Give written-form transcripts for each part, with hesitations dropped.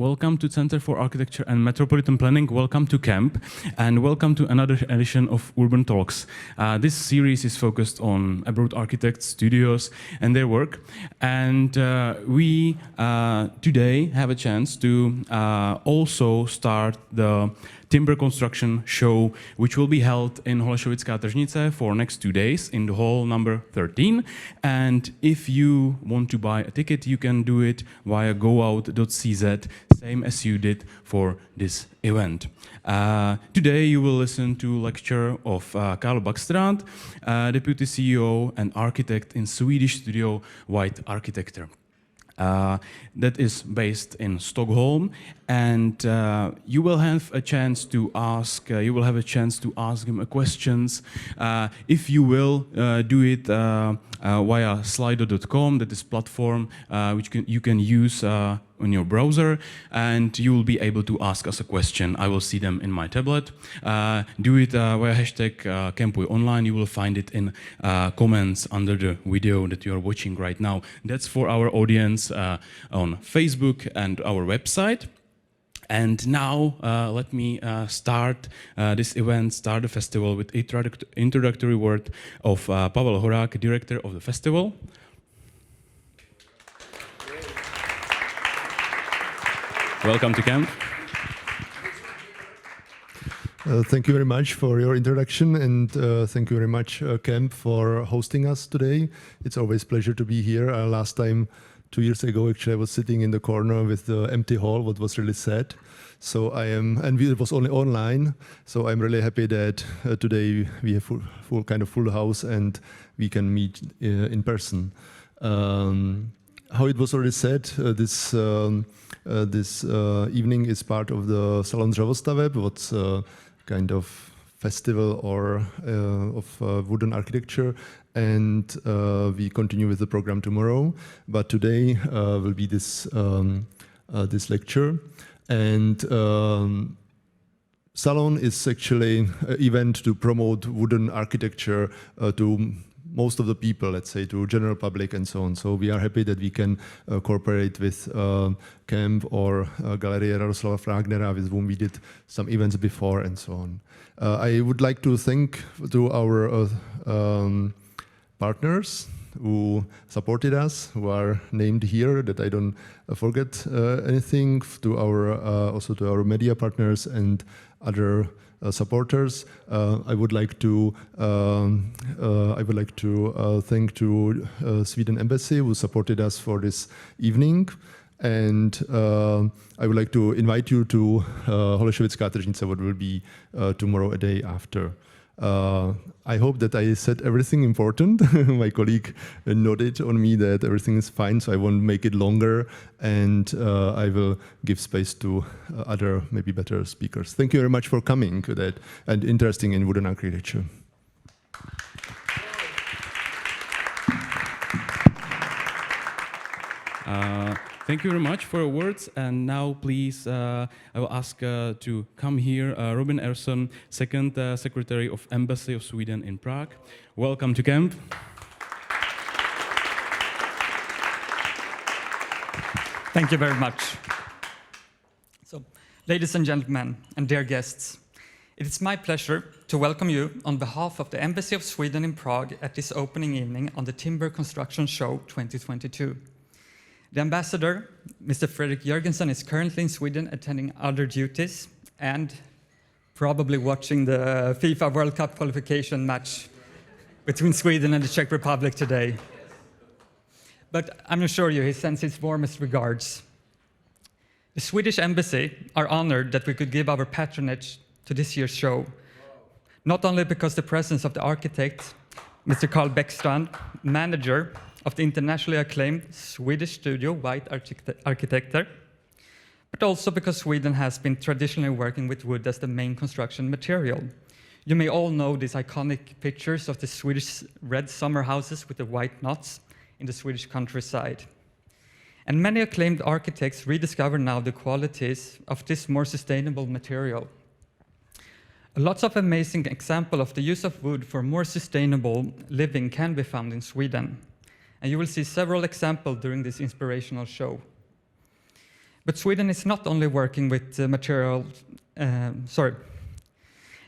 welcome to Center for Architecture and Metropolitan Planning, welcome to camp, and welcome to another edition of Urban Talks. This series is focused on abroad architects, studios, and their work. And we today have a chance to also start the timber construction show, which will be held in Holešovická tržnice for next 2 days in the hall number 13. And if you want to buy a ticket, you can do it via goout.cz, same as you did for this event. Today you will listen to a lecture of Karl Bäckstrand, Deputy CEO and architect in Swedish studio White Arkitekter. That is based in Stockholm, and you will have a chance to ask. You will have a chance to ask him questions. If you will do it via slido.com, that is platform which you can use on your browser, and you will be able to ask us a question. I will see them in my tablet. Do it via hashtag #CampWeOnline. You will find it in comments under the video that you are watching right now. That's for our audience on Facebook and our website. And now let me start this event, start the festival with introductory word of Pavel Horák, director of the festival. Welcome to camp. Thank you very much for your introduction, and thank you very much, Camp, for hosting us today. It's always a pleasure to be here. Last time, 2 years ago, actually, I was sitting in the corner with the empty hall, what was really sad. So it was only online. So I'm really happy that today we have full house and we can meet in person. How it was already said, this evening is part of the Salon Dřevostaveb, what's kind of festival of wooden architecture, and we continue with the program tomorrow. But today will be this lecture, and Salon is actually an event to promote wooden architecture to most of the people, let's say, to general public and so on. So we are happy that we can cooperate with Camp or Galerie Jaroslava Fragnera, with whom we did some events before and so on. I would like to thank to our partners who supported us, who are named here, that I don't forget anything, to our also to our media partners and other supporters. I would like to thank to Sweden Embassy, who supported us for this evening, and I would like to invite you to Holešovická tržnice, what will be tomorrow, a day after. I hope that I said everything important. My colleague nodded on me that everything is fine, so I won't make it longer, and I will give space to other, maybe better speakers. Thank you very much for coming to that and interesting in wooden architecture. Thank you very much for your words, and now please I will ask to come here Robin Ersson, second Secretary of Embassy of Sweden in Prague. Welcome to camp. Thank you very much. So, ladies and gentlemen, and dear guests, it is my pleasure to welcome you on behalf of the Embassy of Sweden in Prague at this opening evening on the Timber Construction Show 2022. The ambassador, Mr. Fredrik Jörgensen, is currently in Sweden attending other duties and probably watching the FIFA World Cup qualification match between Sweden and the Czech Republic today. But I'm assure you, he sends his warmest regards. The Swedish Embassy are honored that we could give our patronage to this year's show, not only because the presence of the architect, Mr. Karl Bäckstrand, manager of the internationally acclaimed Swedish studio White Arkitekter, but also because Sweden has been traditionally working with wood as the main construction material. You may all know these iconic pictures of the Swedish red summer houses with the white knots in the Swedish countryside. And many acclaimed architects rediscover now the qualities of this more sustainable material. Lots of amazing examples of the use of wood for more sustainable living can be found in Sweden. And you will see several examples during this inspirational show. But Sweden is not only working with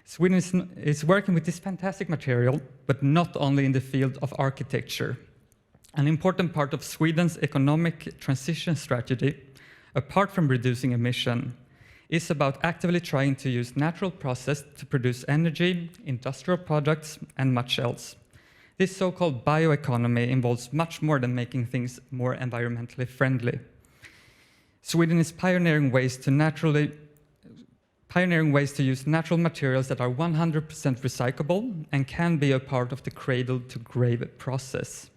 Sweden is working with this fantastic material, but not only in the field of architecture. An important part of Sweden's economic transition strategy, apart from reducing emission, is about actively trying to use natural process to produce energy, industrial products, and much else. This so-called bioeconomy involves much more than making things more environmentally friendly. Sweden is pioneering ways to use natural materials that are 100% recyclable and can be a part of the cradle-to-grave process.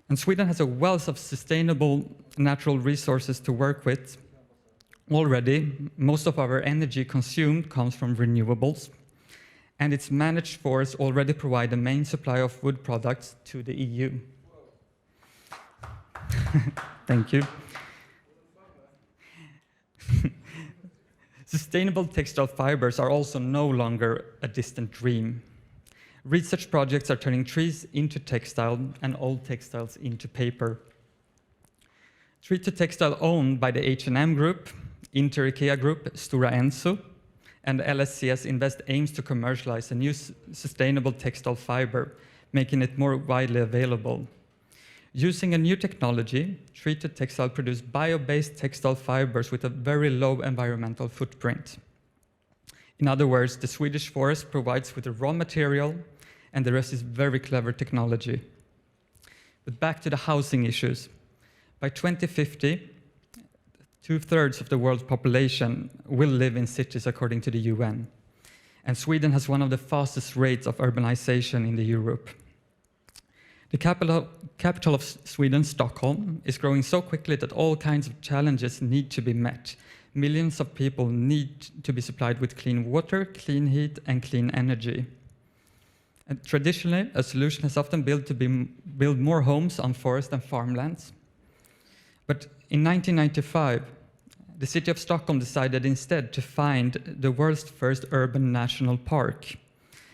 And Sweden has a wealth of sustainable natural resources to work with. Already, most of our energy consumed comes from renewables, and its managed forests already provide the main supply of wood products to the EU. Thank you. Sustainable textile fibers are also no longer a distant dream. Research projects are turning trees into textile and old textiles into paper. Tree to Textile, owned by the H&M Group, Inter-IKEA Group, Stora Enso, and LSCS Invest aims to commercialize a new sustainable textile fiber, making it more widely available. Using a new technology, Tree to Textile produce bio-based textile fibers with a very low environmental footprint. In other words, the Swedish forest provides with the raw material, and the rest is very clever technology. But back to the housing issues. By 2050, 2/3 of the world's population will live in cities according to the UN. And Sweden has one of the fastest rates of urbanization in Europe. The capital of Sweden, Stockholm, is growing so quickly that all kinds of challenges need to be met. Millions of people need to be supplied with clean water, clean heat, and clean energy. And traditionally, a solution has often been to build more homes on forest and farmlands. But in 1995, the city of Stockholm decided instead to find the world's first urban national park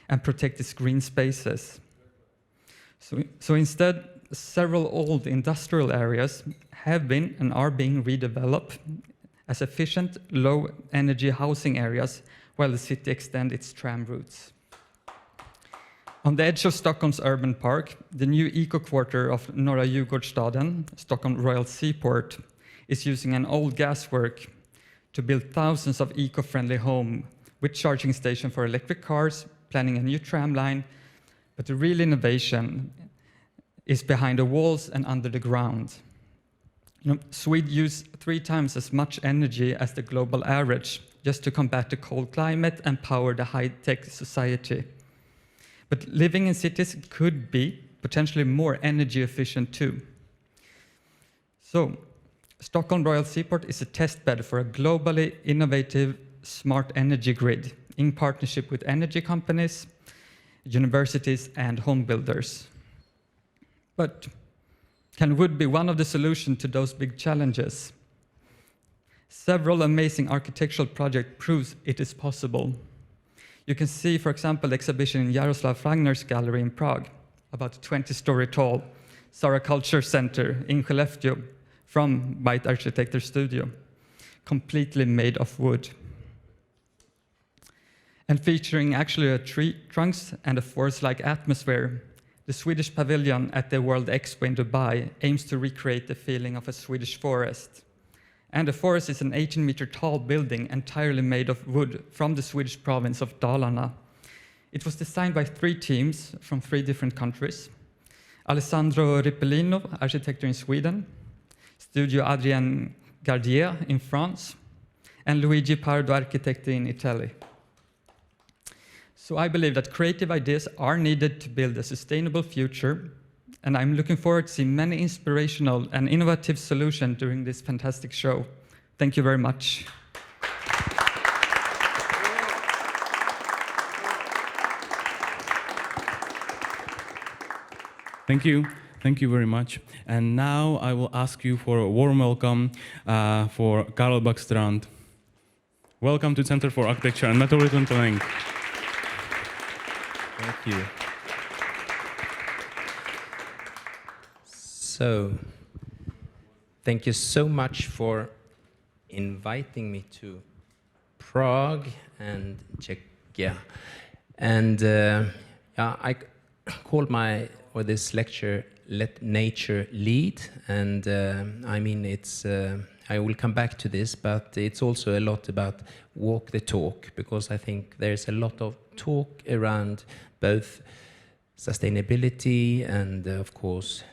and protect its green spaces. So instead, several old industrial areas have been and are being redeveloped as efficient, low-energy housing areas while the city extends its tram routes. On the edge of Stockholm's urban park, the new eco-quarter of Norra Djurgårdsstaden, Stockholm Royal Seaport, is using an old gaswork to build thousands of eco-friendly homes with charging station for electric cars, planning a new tram line, but the real innovation is behind the walls and under the ground. Sweden uses 3 times as much energy as the global average just to combat the cold climate and power the high-tech society. But living in cities could be potentially more energy efficient too. So, Stockholm Royal Seaport is a test bed for a globally innovative smart energy grid in partnership with energy companies, universities, and home builders. But can wood be one of the solutions to those big challenges? Several amazing architectural projects prove it is possible. You can see, for example, the exhibition in Jaroslav Wagner's gallery in Prague, about 20-story tall, Sara Culture Center in Skellefteå from White Arkitekter studio, completely made of wood. And featuring actually a tree trunks and a forest-like atmosphere, the Swedish pavilion at the World Expo in Dubai aims to recreate the feeling of a Swedish forest. And the forest is an 18-meter tall building entirely made of wood from the Swedish province of Dalarna. It was designed by 3 teams from 3 different countries. Alessandro Rippellino, architecture in Sweden, Studio Adrien Gardier in France, and Luigi Pardo, Arkitekter in Italy. So I believe that creative ideas are needed to build a sustainable future, and I'm looking forward to seeing many inspirational and innovative solutions during this fantastic show. Thank you very much. Thank you. Thank you very much. And now I will ask you for a warm welcome for Karl Bäckstrand. Welcome to Center for Architecture and Metropolitan Planning. Thank you. So, Thank you so much for inviting me to Prague and Czechia. And I called this lecture "Let Nature Lead," and I mean it's. I will come back to this, but it's also a lot about walk the talk, because I think there's a lot of talk around both sustainability and, of course,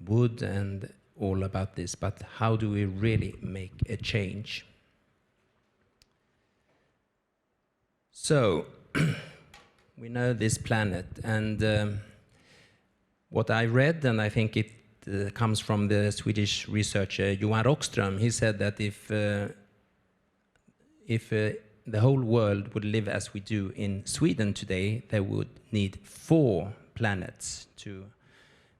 wood and all about this. But how do we really make a change? So, we know this planet, and what I read, and I think it comes from the Swedish researcher Johan Rockström. He said that if the whole world would live as we do in Sweden today, they would need 4 planets to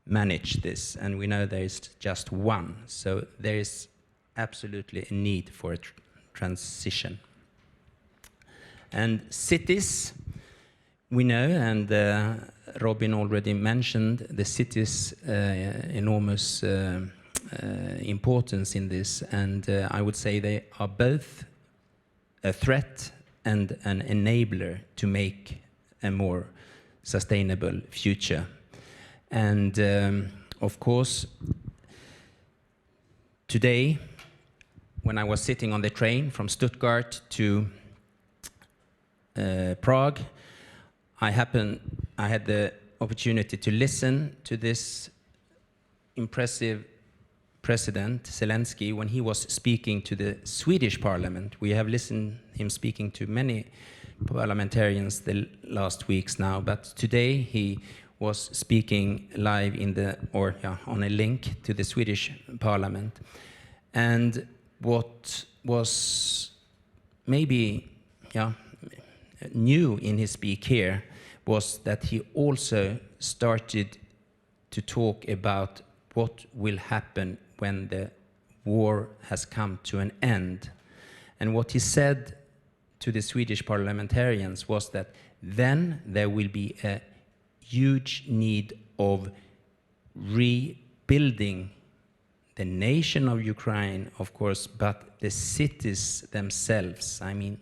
manage this, and we know there is just one. So there is absolutely a need for a transition. And cities, we know, and Robin already mentioned the city's enormous importance in this, and I would say they are both a threat and an enabler to make a more sustainable future. And of course, today, when I was sitting on the train from Stuttgart to Prague, I had the opportunity to listen to this impressive President Zelensky when he was speaking to the Swedish Parliament. We have listened him speaking to many parliamentarians the last weeks now, but today he was speaking live on a link to the Swedish Parliament. And what was maybe new in his speak here was that he also started to talk about what will happen when the war has come to an end. And what he said to the Swedish parliamentarians was that then there will be a huge need of rebuilding the nation of Ukraine, of course, but the cities themselves. I mean,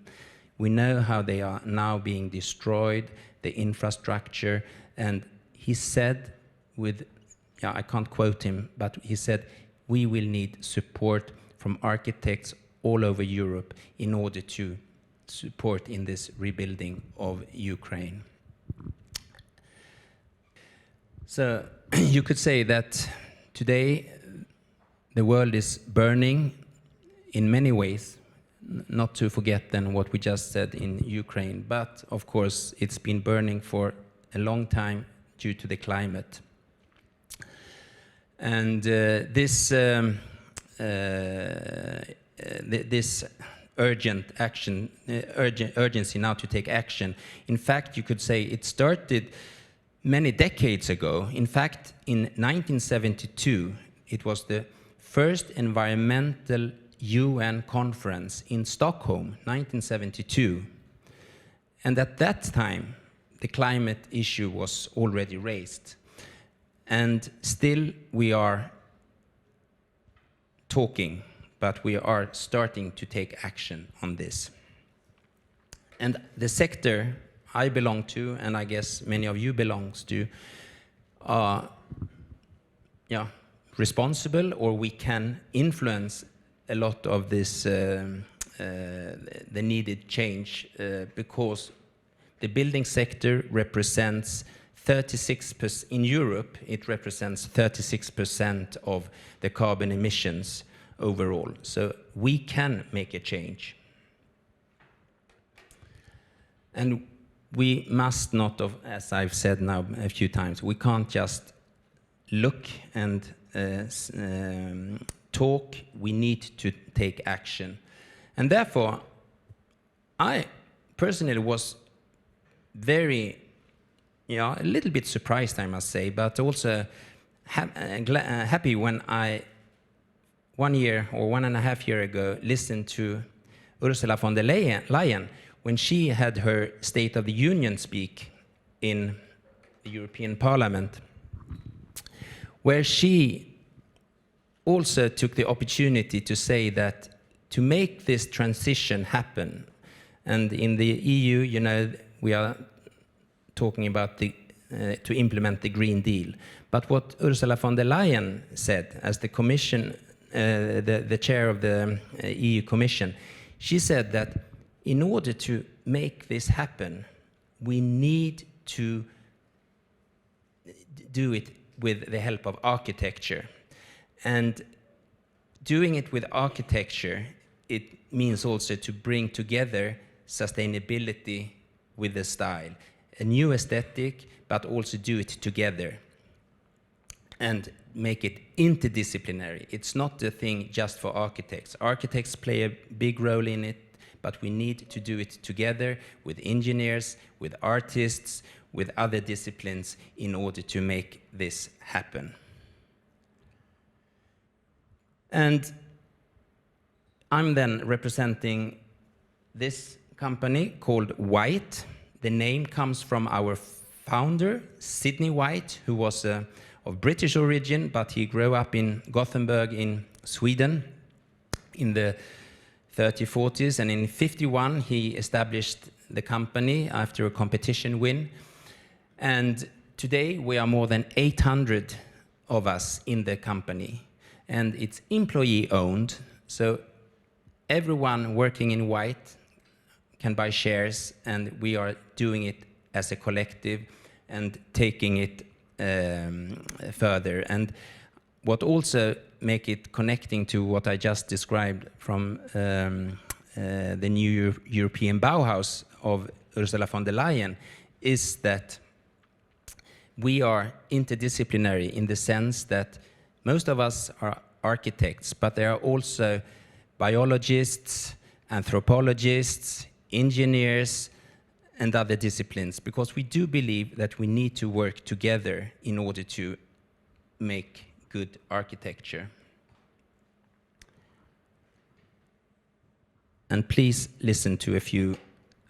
we know how they are now being destroyed, the infrastructure, and he said I can't quote him, but he said, we will need support from architects all over Europe in order to support in this rebuilding of Ukraine. So you could say that today the world is burning in many ways, not to forget then what we just said in Ukraine, but of course it's been burning for a long time due to the climate. And this urgency now to take action, in fact, you could say it started many decades ago. In fact, in 1972, it was the first environmental UN conference in Stockholm, 1972. And at that time, the climate issue was already raised. And still we are talking, but we are starting to take action on this. And the sector I belong to, and I guess many of you belongs to, are responsible, or we can influence a lot of this, the needed change, because the building sector represents 36%, in Europe, it represents 36% of the carbon emissions overall. So we can make a change. And we must not, as I've said now a few times, we can't just look and talk, we need to take action. And therefore, I personally was very, a little bit surprised, I must say, but also happy when I, 1 year or 1.5 years ago, listened to Ursula von der Leyen when she had her State of the Union speak in the European Parliament, where she also took the opportunity to say that to make this transition happen, and in the EU, you know, we are talking about to implement the Green Deal. But what Ursula von der Leyen said as the Commission, the chair of the EU Commission, she said that in order to make this happen, we need to do it with the help of architecture. And doing it with architecture, it means also to bring together sustainability with the style, a new aesthetic, but also do it together and make it interdisciplinary. It's not a thing just for architects. Architects play a big role in it, but we need to do it together with engineers, with artists, with other disciplines in order to make this happen. And I'm then representing this company called White. The name comes from our founder, Sidney White, who was of British origin, but he grew up in Gothenburg in Sweden in the 30s, 40s, and in 51 he established the company after a competition win. And today we are more than 800 of us in the company, and it's employee-owned, so everyone working in White can buy shares, and we are doing it as a collective and taking it further. And what also make it connecting to what I just described from the new European Bauhaus of Ursula von der Leyen is that we are interdisciplinary in the sense that most of us are architects, but there are also biologists, anthropologists, engineers, and other disciplines, because we do believe that we need to work together in order to make good architecture. And please listen to a few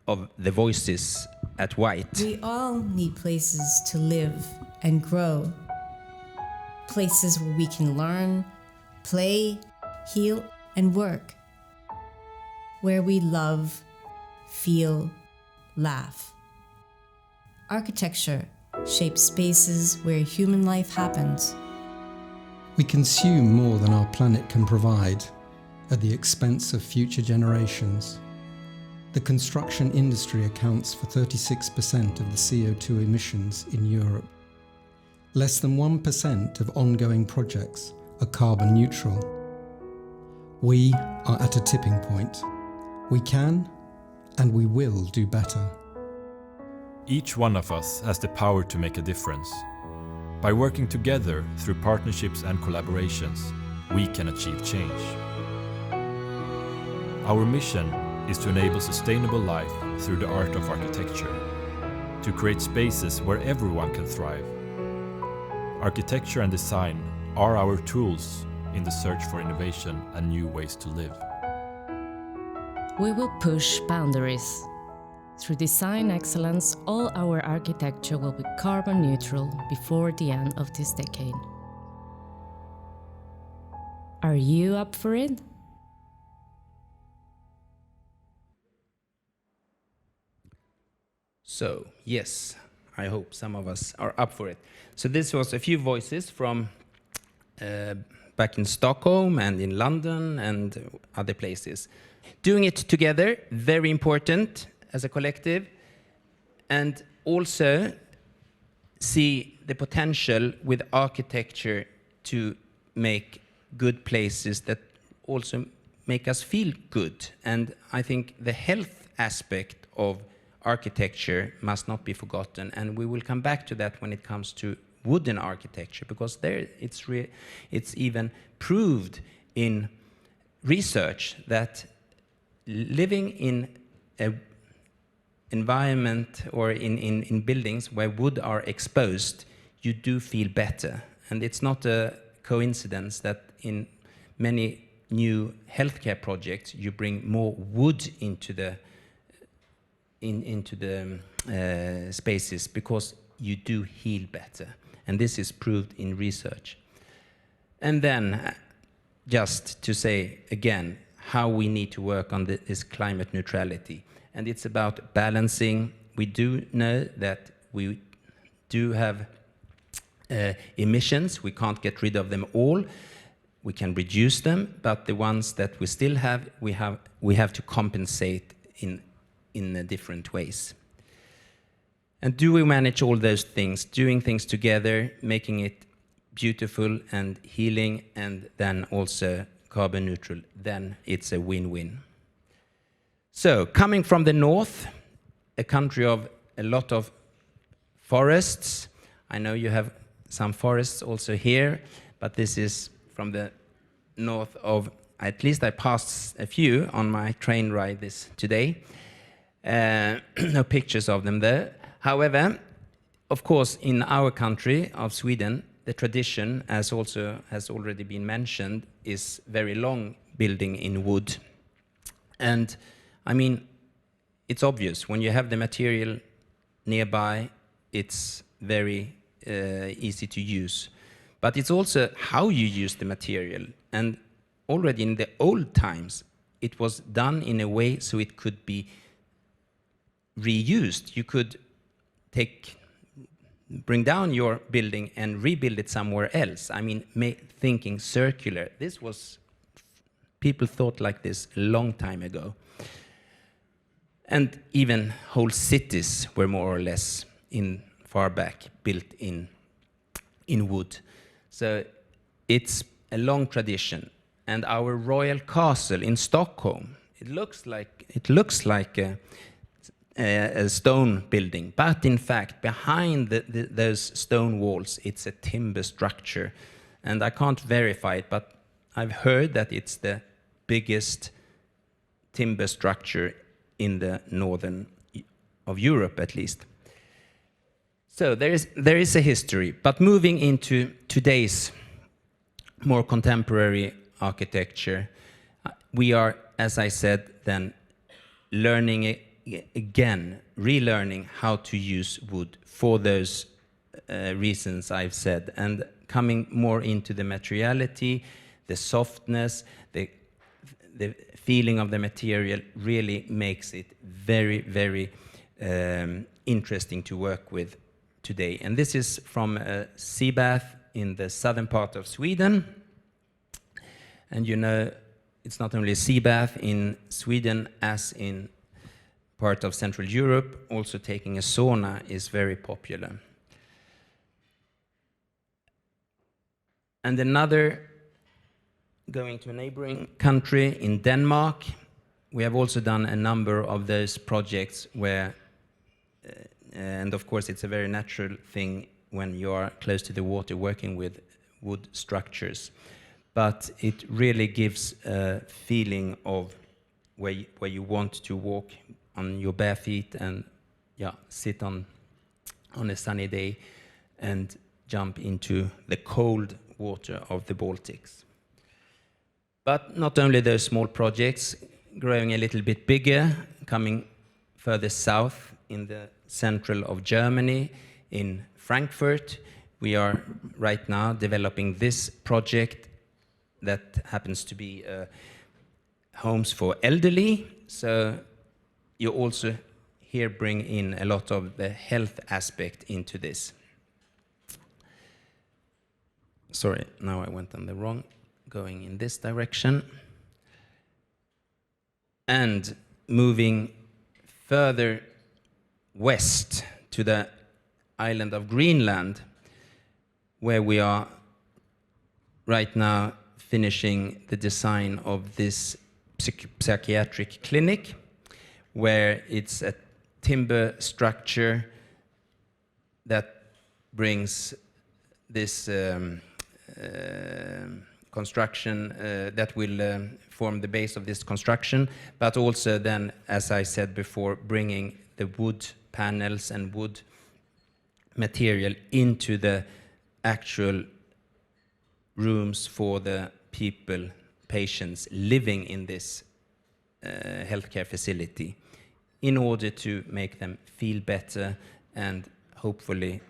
of the voices at White. We all need places to live and grow. Places where we can learn, play, heal, and work. Where we love, feel, laugh. Architecture shapes spaces where human life happens. We consume more than our planet can provide at the expense of future generations. The construction industry accounts for 36% of the CO2 emissions in Europe. Less than 1% of ongoing projects are carbon neutral. We are at a tipping point. We can and we will do better. Each one of us has the power to make a difference. By working together through partnerships and collaborations, we can achieve change. Our mission is to enable sustainable life through the art of architecture, to create spaces where everyone can thrive. Architecture and design are our tools in the search for innovation and new ways to live. We will push boundaries. Through design excellence, all our architecture will be carbon neutral before the end of this decade. Are you up for it? So, yes, I hope some of us are up for it. So this was a few voices from back in Stockholm and in London and other places. Doing it together, very important as a collective, and also see the potential with architecture to make good places that also make us feel good. And I think the health aspect of architecture must not be forgotten, and we will come back to that when it comes to wooden architecture, because there it's even proved in research that living in an environment or in buildings where wood are exposed, you do feel better. And it's not a coincidence that in many new healthcare projects you bring more wood into the spaces, because you do heal better. And this is proved in research. And then just to say again how we need to work on this climate neutrality. And it's about balancing. We do know that we do have emissions. We can't get rid of them all. We can reduce them, but the ones that we still have, we have to compensate in different ways. And do we manage all those things, doing things together, making it beautiful and healing, and then also carbon neutral, then it's a win-win. So, coming from the north, a country of a lot of forests. I know you have some forests also here, but this is from the north of, at least I passed a few on my train ride today. No pictures of them there. However, of course, in our country of Sweden, the tradition, as also has already been mentioned, is very long building in wood. And I mean, it's obvious, when you have the material nearby, it's very easy to use. But it's also how you use the material. And already in the old times, it was done in a way so it could be reused. You could bring down your building and rebuild it somewhere else. I mean, thinking circular. People thought like this a long time ago. And even whole cities were more or less far back built in wood. So it's a long tradition. And our royal castle in Stockholm, it looks like a stone building, but in fact, behind those stone walls, it's a timber structure. And I can't verify it, but I've heard that it's the biggest timber structure in the northern of Europe, at least. So there is a history, but moving into today's more contemporary architecture, we are, as I said, then learning again, relearning how to use wood for those reasons I've said, and coming more into the materiality, the softness, the feeling of the material really makes it very, very interesting to work with today. And this is from a sea bath in the southern part of Sweden. And you know, it's not only a sea bath in Sweden as in part of Central Europe, also taking a sauna is very popular. And another, going to a neighboring country in Denmark, we have also done a number of those projects where, and of course it's a very natural thing when you are close to the water working with wood structures, but it really gives a feeling of where you want to walk on your bare feet and sit on a sunny day and jump into the cold water of the Baltics. But not only those small projects, growing a little bit bigger, coming further south in the central of Germany, in Frankfurt, we are right now developing this project that happens to be homes for elderly. So you also here bring in a lot of the health aspect into this. Sorry, now I went on the wrong, going in this direction. And moving further west to the island of Greenland, where we are right now finishing the design of this psychiatric clinic, where it's a timber structure that brings this construction that will form the base of this construction, but also then, as I said before, bringing the wood panels and wood material into the actual rooms for the patients living in this healthcare facility, in order to make them feel better and hopefully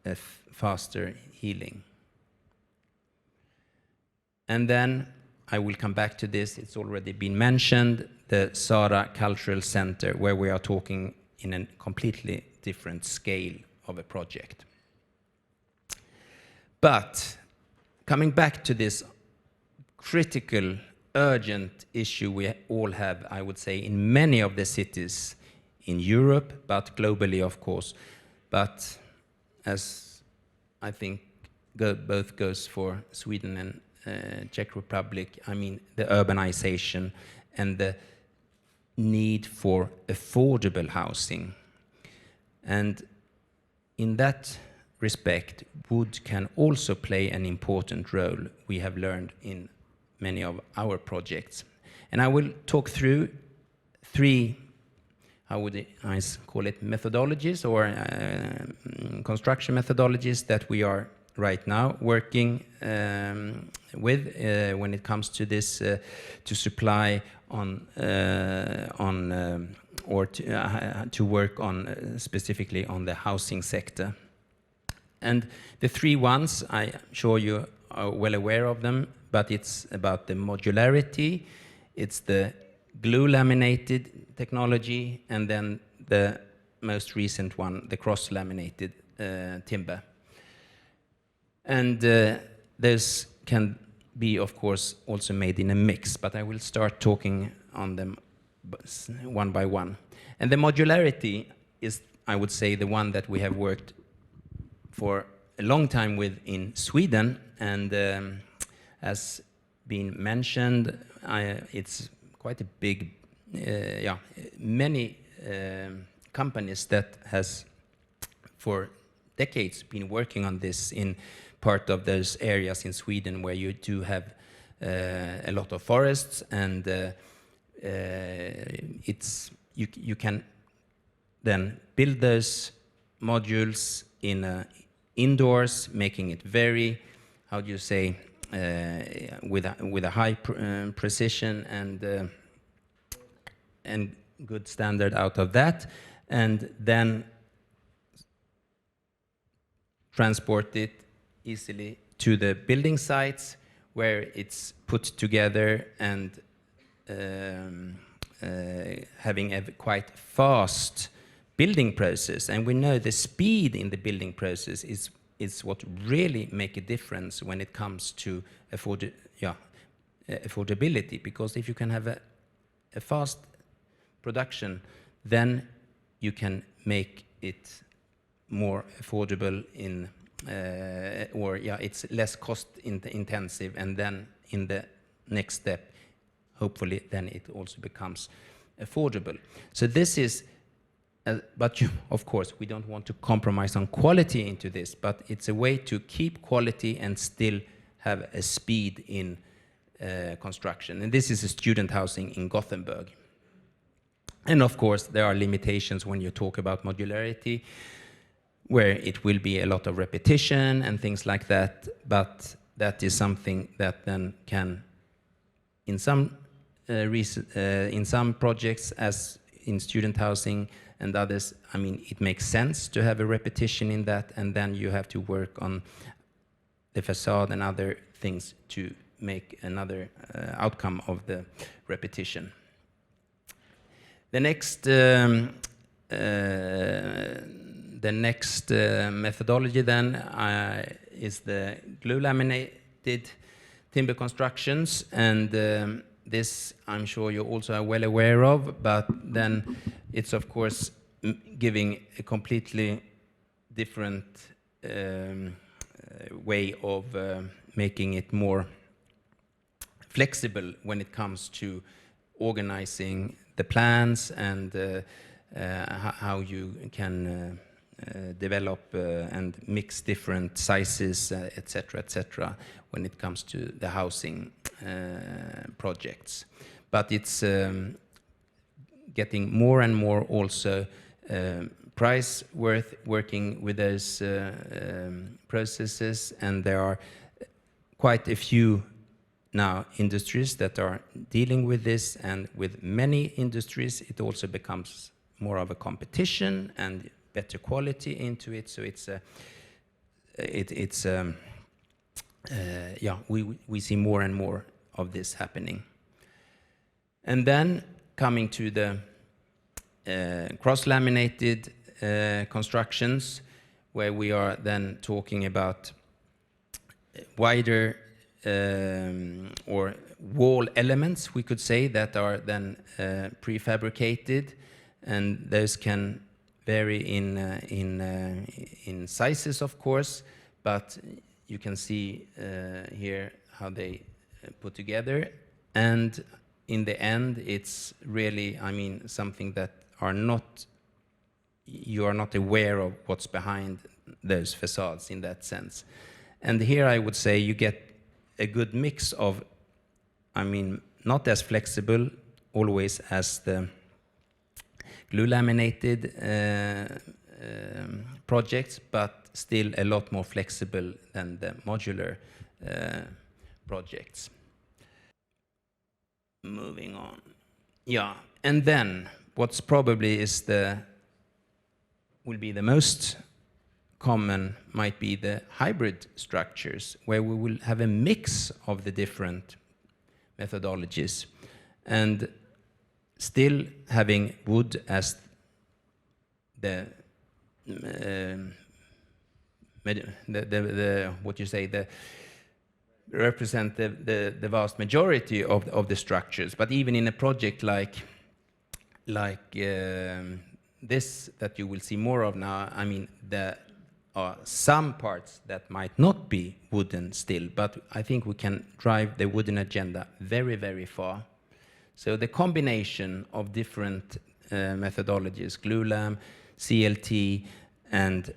a faster healing. And then I will come back to this, it's already been mentioned, the Sara Cultural Center, where we are talking in a completely different scale of a project. But coming back to this critical, urgent issue we all have, I would say, in many of the cities in Europe, but globally, of course. But as I think both goes for Sweden and Czech Republic, I mean the urbanization and the need for affordable housing. And in that respect, wood can also play an important role, we have learned in many of our projects. And I will talk through three, how would I call it, methodologies or construction methodologies that we are right now working with when it comes to this, to supply on or to work on specifically on the housing sector. And the three ones, I'm sure you are well aware of them, but it's about the modularity, it's the glue laminated technology, and then the most recent one, the cross-laminated timber. And those can be, of course, also made in a mix, but I will start talking on them one by one. And the modularity is, I would say, the one that we have worked for a long time with in Sweden, and as been mentioned, it's quite a big, many companies that has for decades been working on this in part of those areas in Sweden where you do have a lot of forests, and it's you can then build those modules in indoors, making it very, how do you say, with a high precision and good standard out of that, and then transport it easily to the building sites where it's put together and having a quite fast building process. And we know the speed in the building process is what really make a difference when it comes to affordability, because if you can have a fast production, then you can make it more affordable in it's less cost intensive, and then in the next step, hopefully, then it also becomes affordable. So this is, but of course, we don't want to compromise on quality into this, but it's a way to keep quality and still have a speed in construction. And this is a student housing in Gothenburg. And of course, there are limitations when you talk about modularity, where it will be a lot of repetition and things like that, but that is something that then can, in some projects, as in student housing and others, I mean, it makes sense to have a repetition in that, and then you have to work on the facade and other things to make another outcome of the repetition. The next methodology then is the glue laminated timber constructions, and this I'm sure you also are well aware of, but then it's of course giving a completely different way of making it more flexible when it comes to organizing the plans and how you can develop and mix different sizes, etc., when it comes to the housing projects. But it's getting more and more also price worth working with those processes, and there are quite a few now industries that are dealing with this, and with many industries it also becomes more of a competition and better quality into it. So it's yeah, we see more and more of this happening. And then coming to the cross-laminated constructions, where we are then talking about wider or wall elements, we could say, that are then prefabricated, and those can vary in sizes, of course, but you can see here how they put together. And in the end, it's really, I mean, something that you are not aware of what's behind those facades in that sense. And here I would say you get a good mix of, I mean, not as flexible always as the glue laminated projects, but still a lot more flexible than the modular projects. Moving on. Yeah, and then what's probably will be the most common might be the hybrid structures, where we will have a mix of the different methodologies and still having wood as the what you say, the represent the vast majority of the structures. But even in a project like this that you will see more of now, I mean, there are some parts that might not be wooden still, but I think we can drive the wooden agenda very, very far. So the combination of different methodologies, glulam, CLT, and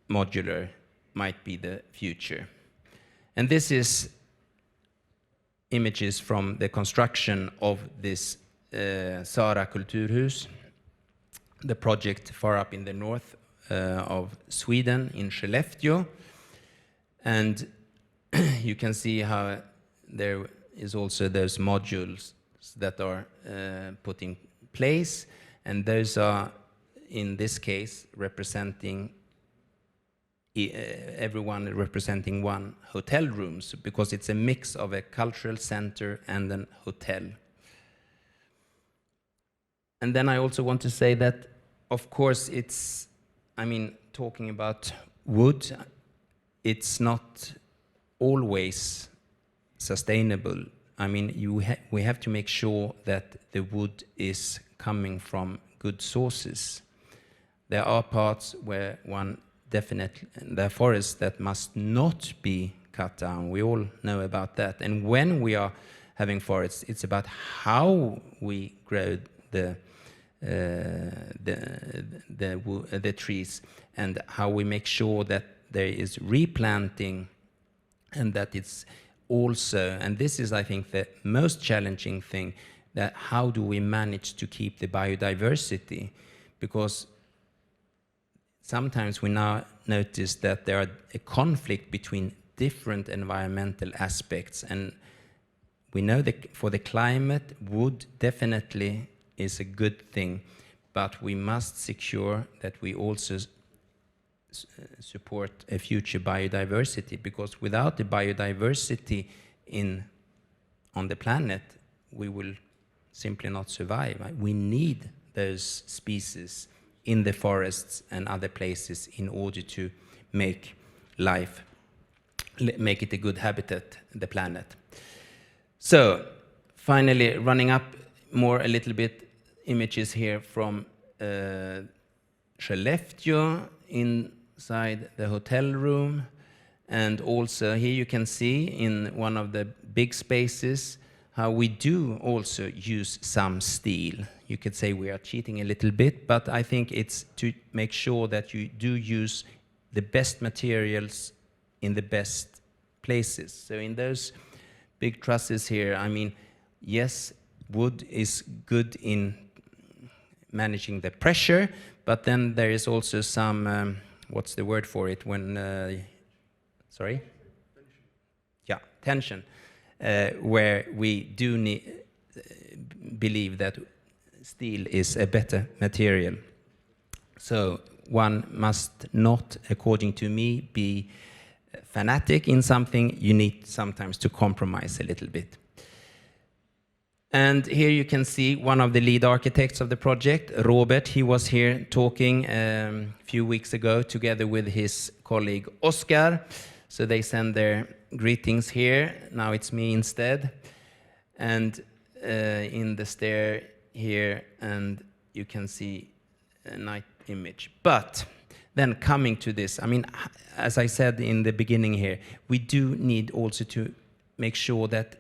modular might be the future. And this is images from the construction of this Sara Kulturhus, the project far up in the north of Sweden, in Skellefteå. And you can see how there is also those modules that are put in place, and those are, in this case, representing everyone representing one hotel rooms, because it's a mix of a cultural center and an hotel. And then I also want to say that, of course, it's, I mean, talking about wood, it's not always sustainable. I mean, we have to make sure that the wood is coming from good sources. There are parts where one definitely, there are forests that must not be cut down. We all know about that. And when we are having forests, it's about how we grow the trees, and how we make sure that there is replanting, and that it's also, and this is, I think, the most challenging thing, that how do we manage to keep the biodiversity? Because sometimes we now notice that there are a conflict between different environmental aspects, and we know that for the climate, wood definitely is a good thing, but we must secure that we also support a future biodiversity, because without the biodiversity on the planet, we will simply not survive. We need those species in the forests and other places in order to make it a good habitat, the planet. So, finally, running up a little bit, images here from Skellefteå inside the hotel room, and also here you can see in one of the big spaces how we do also use some steel. You could say we are cheating a little bit, but I think it's to make sure that you do use the best materials in the best places. So in those big trusses here, I mean, yes, wood is good in managing the pressure, but then there is also some, what's the word for it when, sorry? Yeah, tension, where we do believe that steel is a better material. So one must not, according to me, be fanatic in something, you need sometimes to compromise a little bit. And here you can see one of the lead architects of the project, Robert. He was here talking a few weeks ago together with his colleague Oscar. So they send their greetings here. Now it's me instead. And in the stair here, and you can see a night image. But then coming to this, I mean, as I said in the beginning here, we do need also to make sure that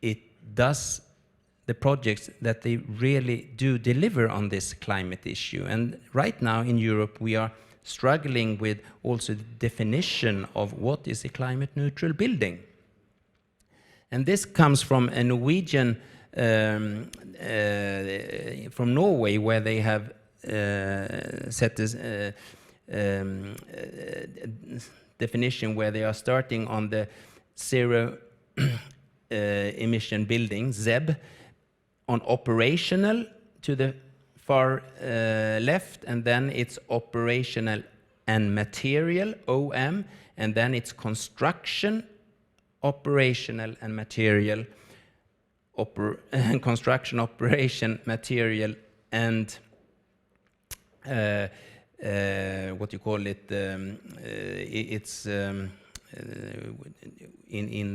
it does the projects that they really do deliver on this climate issue. And right now in Europe, we are struggling with also the definition of what is a climate neutral building. And this comes from a Norwegian, from Norway, where they have set this definition where they are starting on the zero emission building, ZEB, on operational to the far left, and then it's operational and material, OM, and then it's construction, operational and material, construction, operation, material, and what you call it, it's in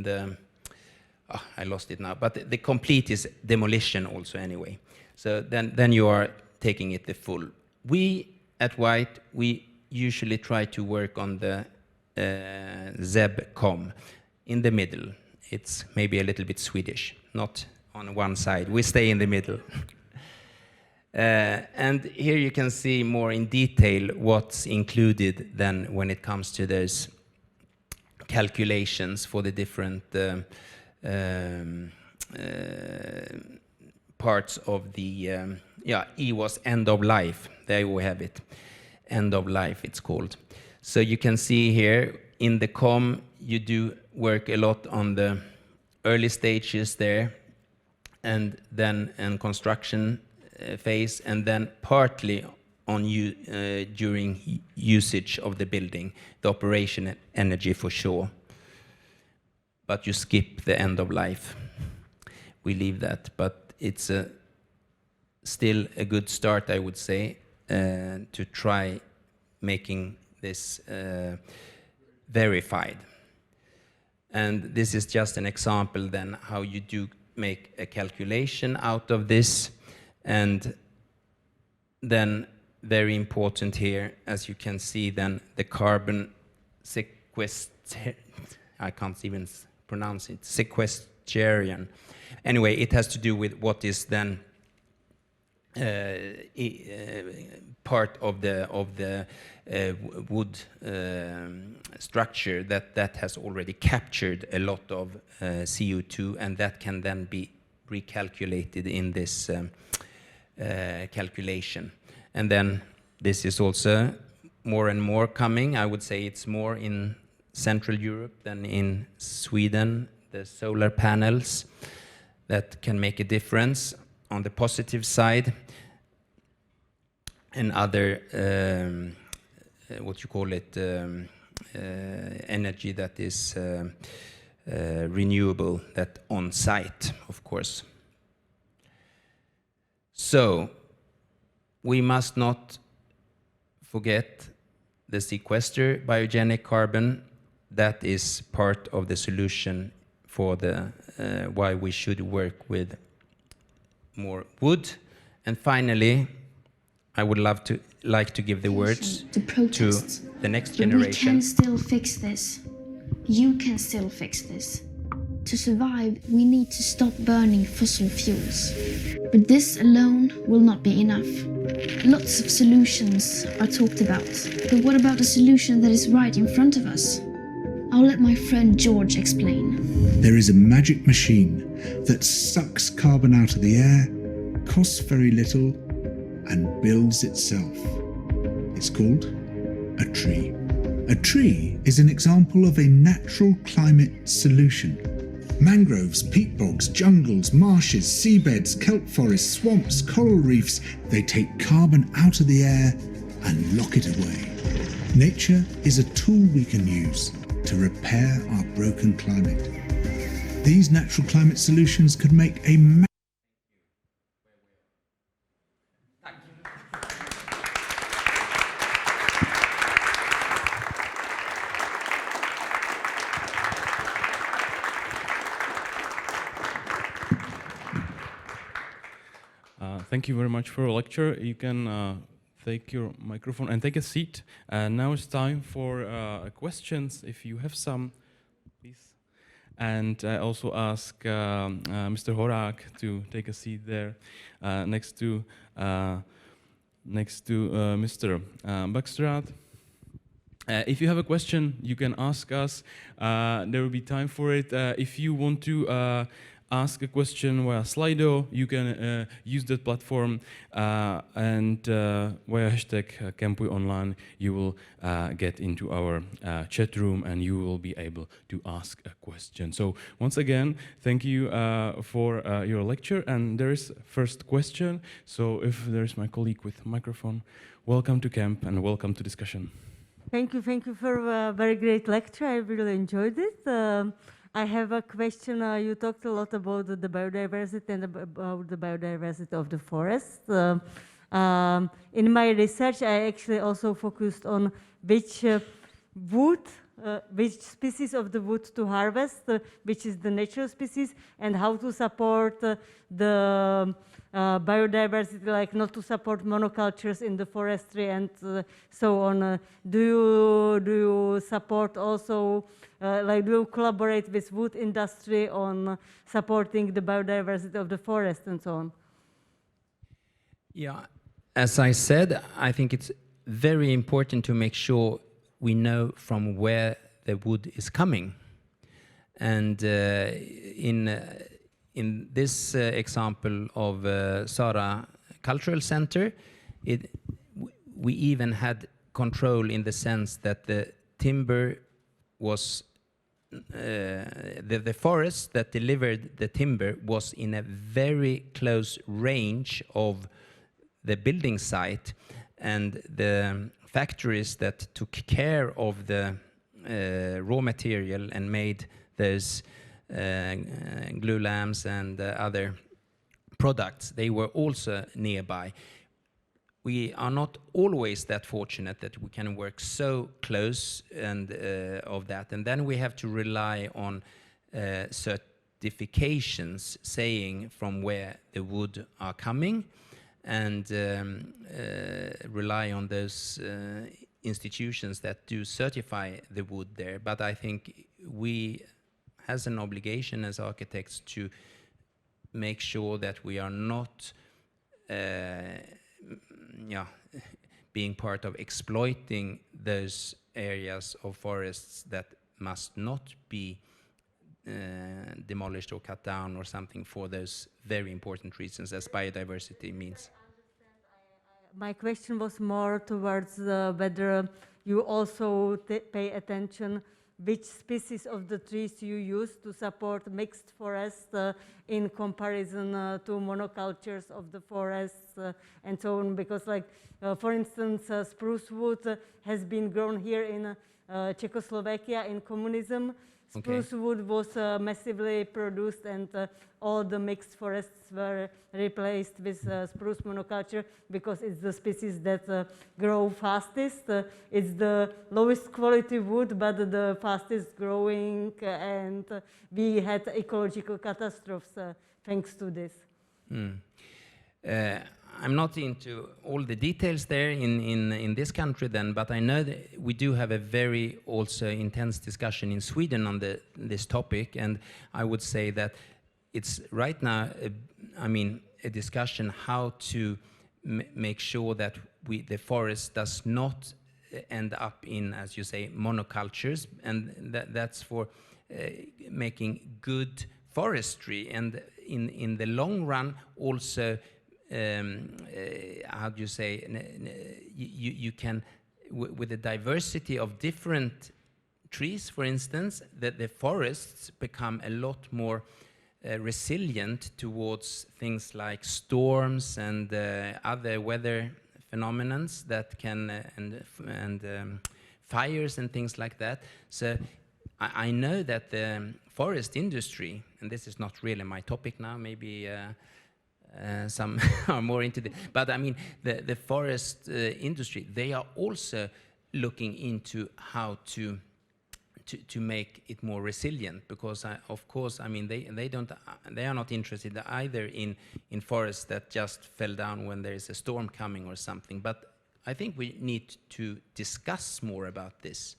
the, I lost it now, but the complete is demolition also anyway. So then you are taking it the full. We at White, we usually try to work on the ZEBCOM in the middle. It's maybe a little bit Swedish, not on one side. We stay in the middle. And here you can see more in detail what's included then when it comes to those calculations for the different parts of the EWAS end of life. There we have it. End of life, it's called. So you can see here in the COM, you do work a lot on the early stages there, and then in construction phase, and then partly on during usage of the building, the operation energy for sure. But you skip the end of life. We leave that, but it's still a good start, I would say, to try making this verified. And this is just an example then how you do make a calculation out of this. And then very important here, as you can see then, the carbon sequester, I can't even pronounce it, sequestration. Anyway, it has to do with what is then part of the wood structure that has already captured a lot of CO2, and that can then be recalculated in this calculation. And then this is also more and more coming. I would say it's more in Central Europe than in Sweden, the solar panels that can make a difference on the positive side, and other what you call it, energy that is renewable, that on site, of course. So we must not forget the sequester biogenic carbon. That is part of the solution for the why we should work with more wood. And finally, I would like to give the words to the next generation. We can still fix this. You can still fix this. To survive, we need to stop burning fossil fuels. But this alone will not be enough. Lots of solutions are talked about. But what about a solution that is right in front of us? I'll let my friend George explain. There is a magic machine that sucks carbon out of the air, costs very little, and builds itself. It's called a tree. A tree is an example of a natural climate solution. Mangroves, peat bogs, jungles, marshes, seabeds, kelp forests, swamps, coral reefs, they take carbon out of the air and lock it away. Nature is a tool we can use, to repair our broken climate. These natural climate solutions could make a Thank you very much for your lecture. You can take your microphone and take a seat. Now it's time for questions, if you have some, please. And I also ask Mr. Horák to take a seat there next to Mr. Bäckstrand. If you have a question, you can ask us. There will be time for it. If you want to ask a question via Slido, you can use that platform, and via hashtag Campuj Online, you will get into our chat room and you will be able to ask a question. So once again, thank you for your lecture. And there is first question. So if there is my colleague with microphone, welcome to camp and welcome to discussion. Thank you for a very great lecture. I really enjoyed it. I have a question. You talked a lot about the biodiversity and about the biodiversity of the forest. In my research, I actually also focused on which wood, which species of the wood to harvest, which is the natural species, and how to support the biodiversity, like not to support monocultures in the forestry and so on. Do you support also, like do you collaborate with wood industry on supporting the biodiversity of the forest and so on? Yeah, as I said, I think it's very important to make sure we know from where the wood is coming. And in this example of Sara Cultural Center, we even had control in the sense that the timber was, the forest that delivered the timber was in a very close range of the building site, and the factories that took care of the raw material and made those glue lamps and other products, they were also nearby. We are not always that fortunate that we can work so close and of that, and then we have to rely on certifications saying from where the wood are coming, and rely on those institutions that do certify the wood there. But I think we has an obligation as architects to make sure that we are not being part of exploiting those areas of forests that must not be demolished or cut down or something for those very important reasons, as biodiversity means. My question was more towards whether you also pay attention which species of the trees you use to support mixed forests in comparison to monocultures of the forests and so on, because like for instance spruce wood has been grown here in Czechoslovakia in communism. Spruce wood was massively produced, and all the mixed forests were replaced with spruce monoculture because it's the species that grow fastest. It's the lowest quality wood, but the fastest growing, and we had ecological catastrophes thanks to this. I'm not into all the details there in this country then, but I know that we do have a very also intense discussion in Sweden on this topic, and I would say that it's right now, a discussion how to make sure that the forest does not end up in, as you say, monocultures, and that's for making good forestry, and in the long run also how do you say, you can, with the diversity of different trees, for instance, that the forests become a lot more resilient towards things like storms and other weather phenomenons that can, and fires and things like that. So I know that the forest industry, and this is not really my topic now, maybe some are more into it, but I mean, the forest industry, they are also looking into how to make it more resilient, because of course, I mean, they are not interested either in forests that just fell down when there is a storm coming or something. But I think we need to discuss more about this,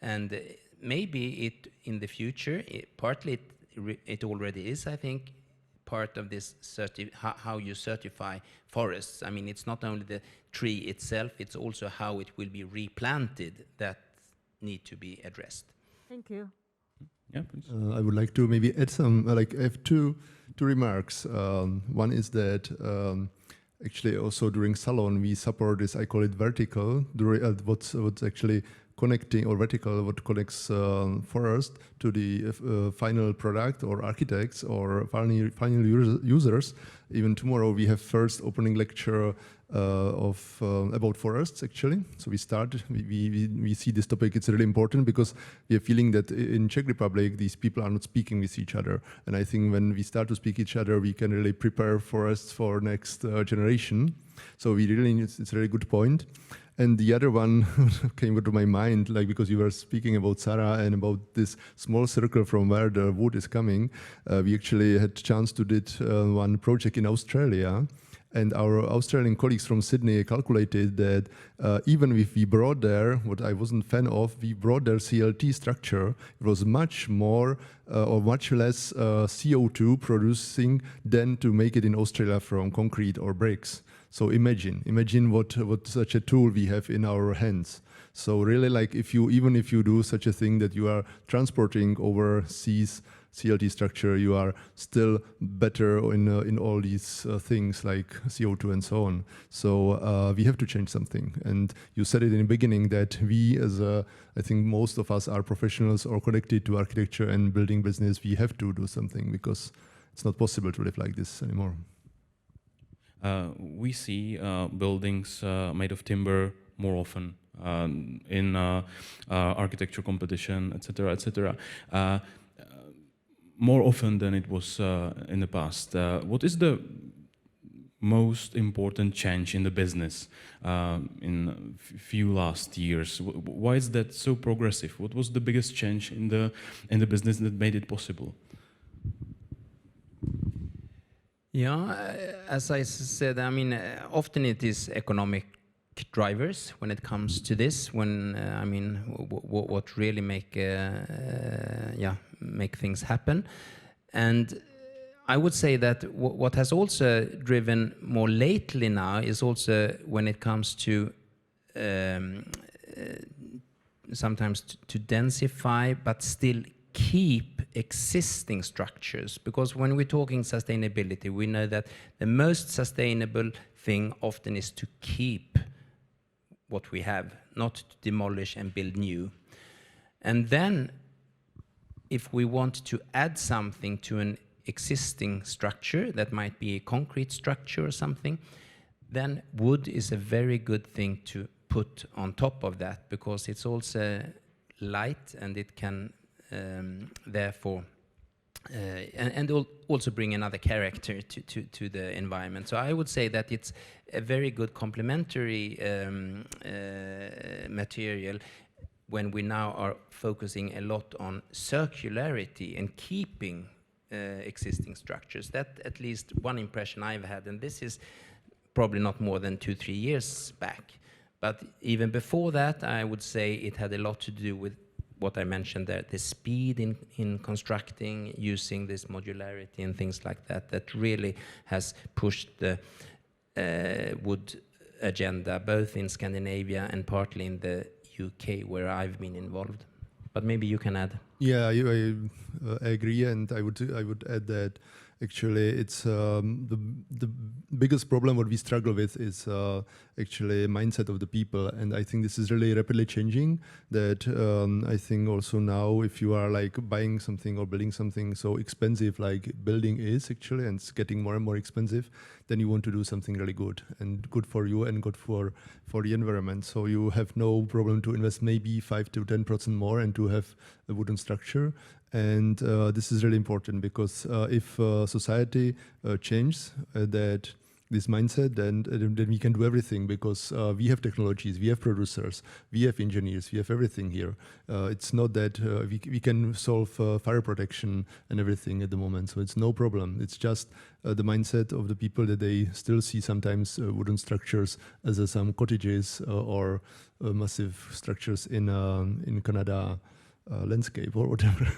and maybe it in the future, partly it already is, I think, part of this how you certify forests. I mean, it's not only the tree itself, it's also how it will be replanted that need to be addressed. Thank you. Yeah, please. I would like to maybe add some, I have two remarks. One is that actually also during Salon we support this, I call it vertical, what's actually connecting, or vertical, what connects forest to the final product or architects or final users. Even tomorrow we have first opening lecture about forests actually. So we see this topic, it's really important because we are feeling that in Czech Republic these people are not speaking with each other. And I think when we start to speak each other, we can really prepare forests for next generation. So it's a really good point. And the other one came to my mind, because you were speaking about Sarah and about this small circle from where the wood is coming. We actually had chance to did one project in Australia, and our Australian colleagues from Sydney calculated that even if we brought there, what I wasn't fan of, we brought their CLT structure, it was much more or much less CO2 producing than to make it in Australia from concrete or bricks. So imagine what such a tool we have in our hands. So really, even if you do such a thing that you are transporting overseas CLT structure, you are still better in all these things like CO2 and so on. So we have to change something. And you said it in the beginning that we, I think most of us are professionals or connected to architecture and building business. We have to do something because it's not possible to live like this anymore. We see buildings made of timber more often in architecture competition, etc., etc. More often than it was in the past. What is the most important change in the business in few last years? Why is that so progressive? What was the biggest change in the business that made it possible? Yeah, as I said, I mean, often it is economic drivers when it comes to this. When I mean, what really make things happen, and I would say that what has also driven more lately now is also when it comes to sometimes to densify, but still keep existing structures, because when we're talking sustainability, we know that the most sustainable thing often is to keep what we have, not to demolish and build new. And then if we want to add something to an existing structure, that might be a concrete structure or something, then wood is a very good thing to put on top of that, because it's also light and it can therefore and also bring another character to the environment. So I would say that it's a very good complementary material when we now are focusing a lot on circularity and keeping existing structures. That at least one impression I've had, and this is probably not more than 2-3 years back. But even before that, I would say it had a lot to do with what I mentioned there, the speed in constructing, using this modularity and things like that, that really has pushed the wood agenda, both in Scandinavia and partly in the UK, where I've been involved. But maybe you can add. Yeah, I agree, and I would add that Actually, it's the biggest problem what we struggle with is actually mindset of the people, and I think this is really rapidly changing. That I think also now, if you are like buying something or building something so expensive like building is actually, and it's getting more and more expensive, then you want to do something really good and good for you and good for the environment. So you have no problem to invest maybe 5 to 10% more and to have a wooden structure. And this is really important because if society changes that this mindset, then we can do everything because we have technologies, we have producers, we have engineers, we have everything here. It's not that we can solve fire protection and everything at the moment, so it's no problem. It's just the mindset of the people that they still see sometimes wooden structures as some cottages or massive structures in Canada landscape or whatever.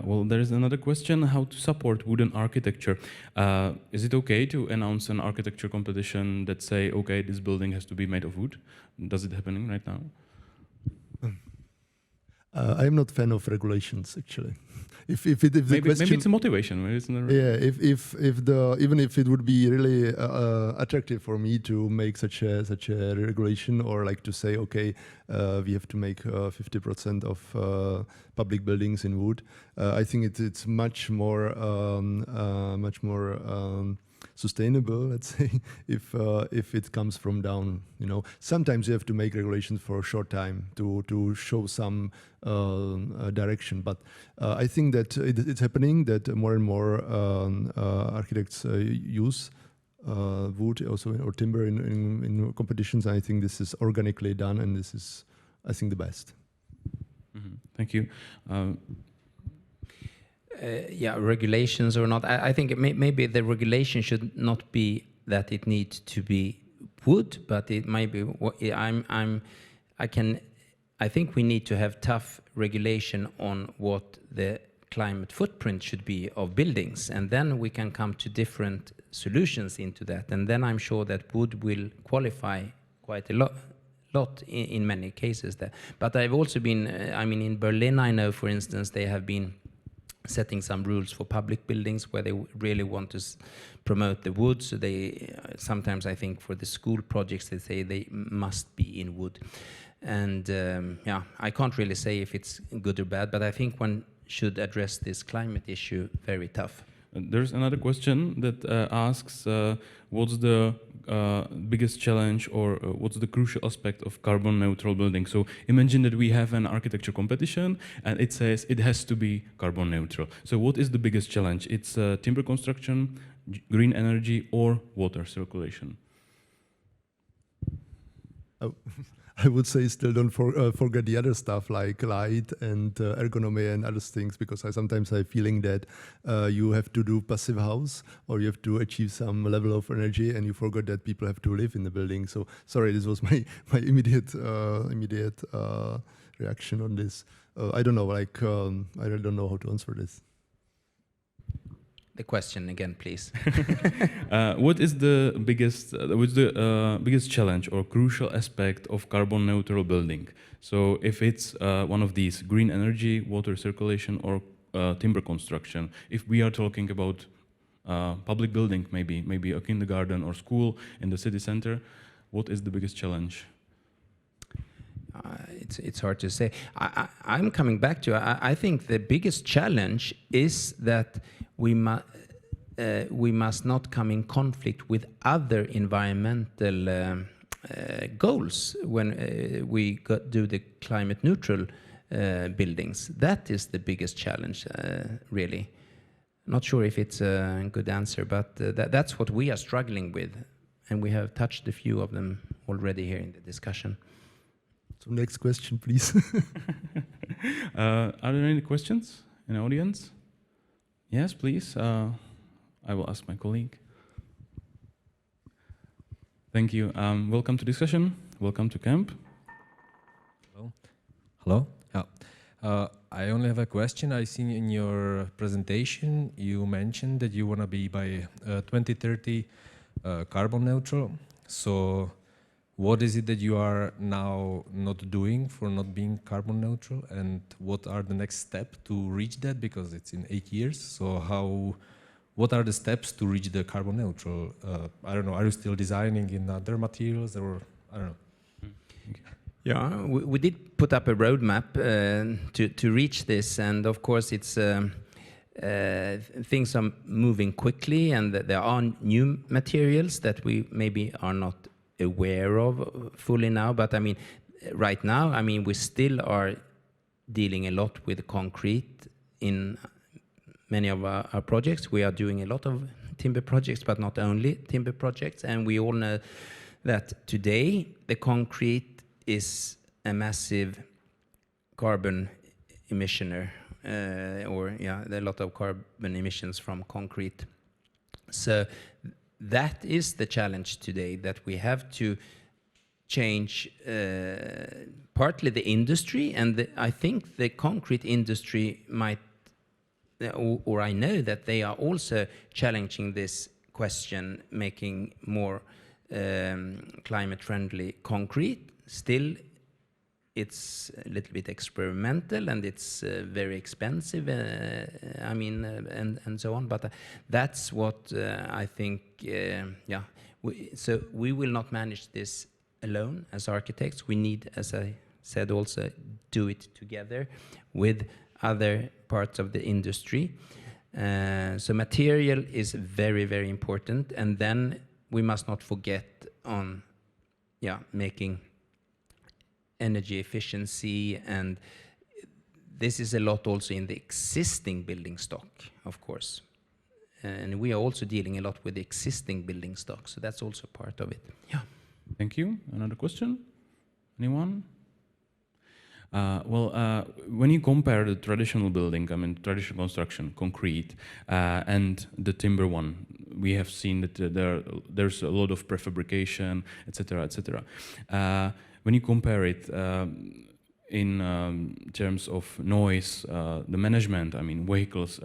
Well, there is another question: how to support wooden architecture? Is it okay to announce an architecture competition that say, okay, this building has to be made of wood? Does it happening right now? I am not a fan of regulations, actually. If maybe it's a motivation. Maybe it's not even if it would be really attractive for me to make such a regulation, or like to say, okay, we have to make 50% of public buildings in wood. I think it's much more sustainable, let's say, if it comes from down. You know, sometimes you have to make regulations for a short time to show some direction. But I think that it's happening that more and more architects use wood also or timber in competitions. I think this is organically done, and this is, I think, the best. Mm-hmm. Thank you. Yeah, regulations or not. I think maybe the regulation should not be that it needs to be wood, but it might be. I think we need to have tough regulation on what the climate footprint should be of buildings, and then we can come to different solutions into that. And then I'm sure that wood will qualify quite a lot in many cases there. But I've also been. In Berlin, I know, for instance, they have been setting some rules for public buildings where they really want to promote the wood. So they sometimes, I think, for the school projects, they say they must be in wood. And I can't really say if it's good or bad, but I think one should address this climate issue very tough. There's another question that asks, what's the biggest challenge, or what's the crucial aspect of carbon neutral building? So imagine that we have an architecture competition and it says it has to be carbon neutral. So what is the biggest challenge? It's timber construction, green energy, or water circulation? Oh. I would say still don't forget the other stuff like light and ergonomy and other things, because I sometimes have a feeling that you have to do passive house or you have to achieve some level of energy and you forget that people have to live in the building. So sorry, this was my immediate reaction on this. I don't know, I really don't know how to answer this. The question again, please. What is the biggest challenge or crucial aspect of carbon neutral building? So if it's one of these, green energy, water circulation, or timber construction, if we are talking about public building, maybe a kindergarten or school in the city center, what is the biggest challenge? It's hard to say. I'm coming back to, I think the biggest challenge is that we must not come in conflict with other environmental goals when we do the climate neutral buildings. That is the biggest challenge, really. Not sure if it's a good answer, but that's what we are struggling with, and we have touched a few of them already here in the discussion. So next question, please. Are there any questions in the audience? Yes, please. I will ask my colleague. Thank you. Welcome to discussion. Welcome to camp. Hello. Yeah. I only have a question. I see in your presentation you mentioned that you want to be by 2030 carbon neutral. So what is it that you are now not doing for not being carbon neutral, and what are the next steps to reach that? Because it's in 8 years. So what are the steps to reach the carbon neutral? I don't know, are you still designing in other materials, or I don't know? Yeah, we did put up a roadmap to reach this, and of course it's things are moving quickly, and there are new materials that we maybe are not aware of fully now. But I mean, right now, I mean, we still are dealing a lot with concrete in many of our projects. We are doing a lot of timber projects, but not only timber projects, and we all know that today the concrete is a massive carbon emissioner, or yeah, there are a lot of carbon emissions from concrete. So that is the challenge today, that we have to change partly the industry, and I think the concrete industry might, or I know that they are also challenging this question, making more climate-friendly concrete. Still, it's a little bit experimental, and it's very expensive, I mean, and so on. But that's what I think, yeah. So we will not manage this alone as architects. We need, as I said, also do it together with other parts of the industry. So material is very, very important. And then we must not forget on, yeah, making energy efficiency, and this is a lot also in the existing building stock, of course. And we are also dealing a lot with the existing building stock, so that's also part of it. Yeah. Thank you. Another question? Anyone? When you compare the traditional building, I mean traditional construction, concrete, and the timber one, we have seen that there's a lot of prefabrication, etc., etc. When you compare it in terms of noise, the management, I mean vehicles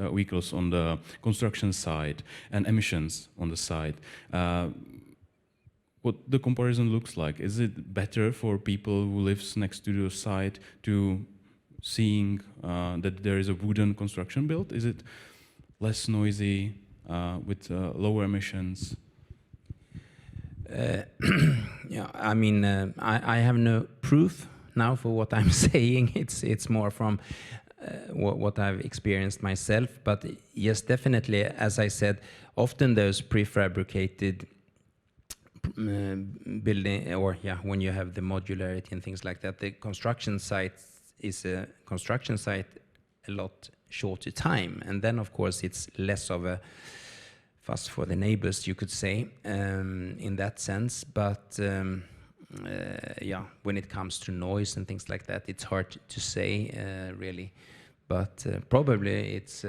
on the construction side and emissions on the side, what the comparison looks like? Is it better for people who lives next to the site to seeing that there is a wooden construction built? Is it less noisy with lower emissions? Yeah, I mean, I have no proof now for what I'm saying. It's more from what I've experienced myself. But yes, definitely, as I said, often those prefabricated building, or yeah, when you have the modularity and things like that, the construction site is a construction site a lot shorter time, and then of course it's less of a fuss for the neighbors, you could say, in that sense. But yeah, when it comes to noise and things like that, it's hard to say really. But probably it's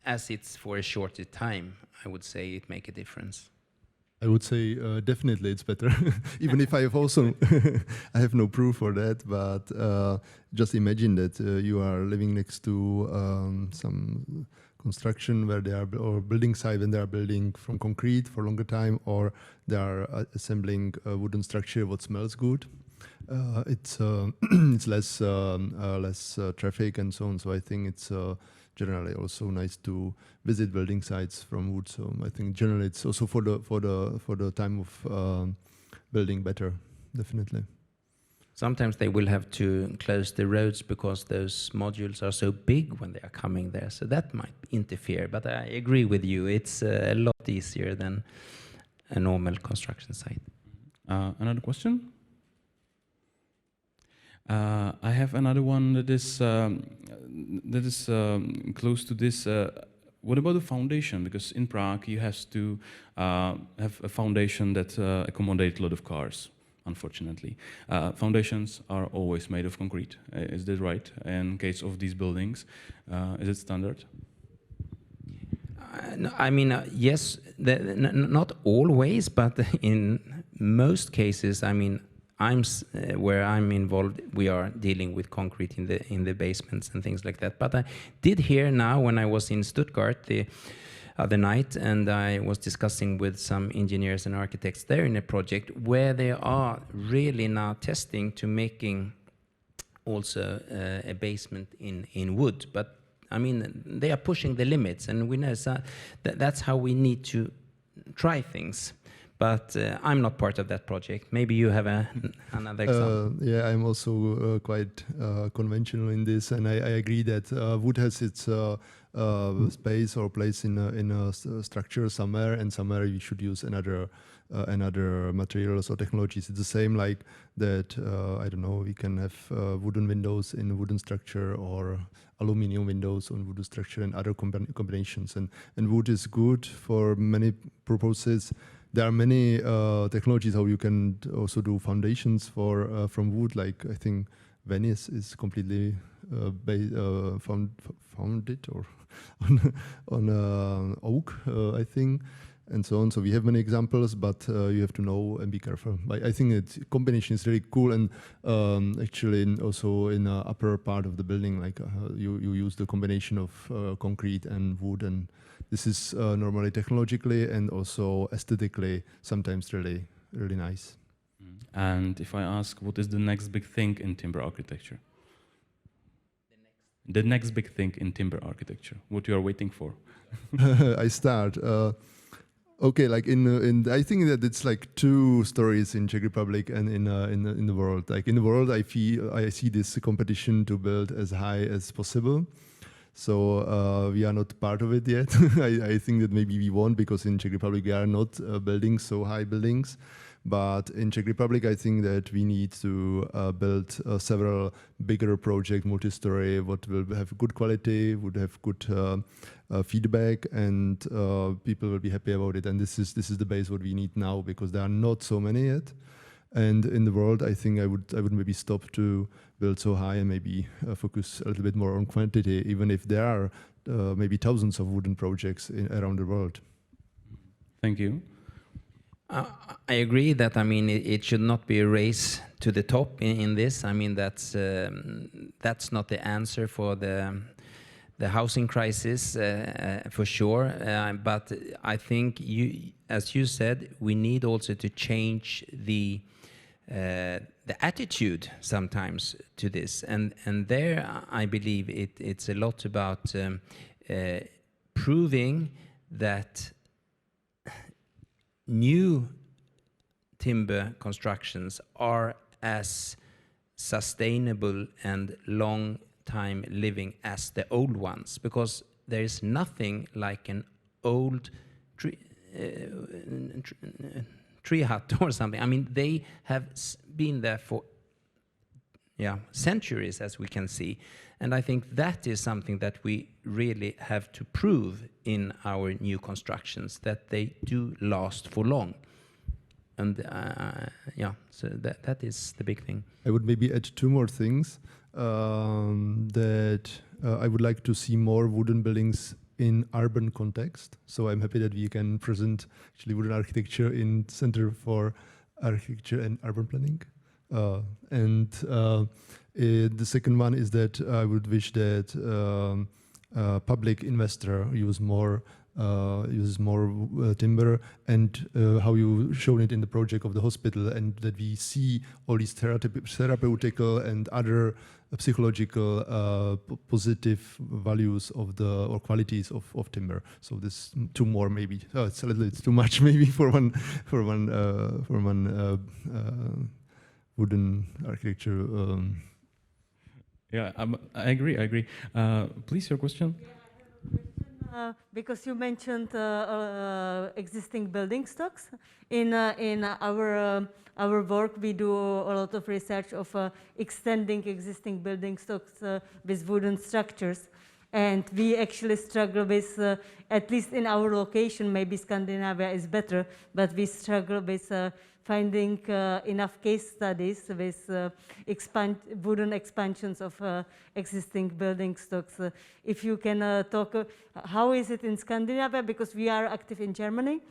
as it's for a shorter time, I would say it make a difference. I would say definitely it's better, even if I have also I have no proof for that. But just imagine that you are living next to some construction where they are, or building site when they are building from concrete for longer time, or they are assembling a wooden structure what smells good. It's less traffic and so on. So I think it's generally also nice to visit building sites from wood. So I think generally it's also for the time of building better, definitely. Sometimes they will have to close the roads because those modules are so big when they are coming there. So that might interfere. But I agree with you. It's a lot easier than a normal construction site. Another question? I have another one that is close to this. What about the foundation? Because in Prague you have to have a foundation that accommodates a lot of cars. Unfortunately, foundations are always made of concrete. Is that right? In case of these buildings, is it standard? No, I mean, yes, not always, but in most cases, I mean, where I'm involved, we are dealing with concrete in the basements and things like that. But I did hear now when I was in Stuttgart the other night, and I was discussing with some engineers and architects there in a project where they are really now testing to making also a basement in wood. But I mean, they are pushing the limits, and we know that's how we need to try things. But I'm not part of that project. Maybe you have another example. Yeah, I'm also quite conventional in this, and I agree that wood has its space or place in a structure somewhere, and somewhere we should use another materials or technologies. It's the same like that. I don't know. We can have wooden windows in a wooden structure, or aluminium windows on wooden structure, and other combinations. And wood is good for many purposes. There are many technologies how you can also do foundations for from wood. Like I think Venice is completely founded or on oak, I think, and so on. So we have many examples, but you have to know and be careful. But I think the combination is really cool, and actually also in the upper part of the building, like you use the combination of concrete and wood, and this is normally technologically and also aesthetically sometimes really nice. And if I ask, what is the next big thing in timber architecture? The next big thing in timber architecture, what you are waiting for? I start. Okay, like I think that it's like two stories in Czech Republic and in the world. Like in the world, I see this competition to build as high as possible. So we are not part of it yet. I think that maybe we won't, because in Czech Republic we are not building so high buildings. But in Czech Republic, I think that we need to build several bigger projects, multi-story, what will have good quality, would have good feedback, and people will be happy about it. And this is the base what we need now, because there are not so many yet. And in the world, I think I would maybe stop to build so high and maybe focus a little bit more on quantity, even if there are maybe thousands of wooden projects around the world. Thank you. I agree that, I mean, it should not be a race to the top in this. I mean, that's not the answer for the housing crisis, for sure. But I think, as you said, we need also to change the attitude sometimes to this, and there I believe it's a lot about proving that new timber constructions are as sustainable and long time living as the old ones, because there is nothing like an old tree hut or something. I mean, they have been there for centuries, as we can see. And I think that is something that we really have to prove in our new constructions, that they do last for long. And so that is the big thing. I would maybe add two more things. That I would like to see more wooden buildings in urban context. So I'm happy that we can present actually wooden architecture in Center for Architecture and Urban Planning. The second one is that I would wish that public investor uses more timber, and how you shown it in the project of the hospital, and that we see all these therapeutical and other psychological positive values of or qualities of timber. So this two more maybe. It's it's too much maybe for one wooden architecture. Yeah, I agree. Please, your question. Because you mentioned existing building stocks. In our work, we do a lot of research of extending existing building stocks with wooden structures. And we actually struggle with, at least in our location, maybe Scandinavia is better, but we struggle with finding enough case studies with wooden expansions of existing building stocks. If you can talk, how is it in Scandinavia? Because we are active in Germany.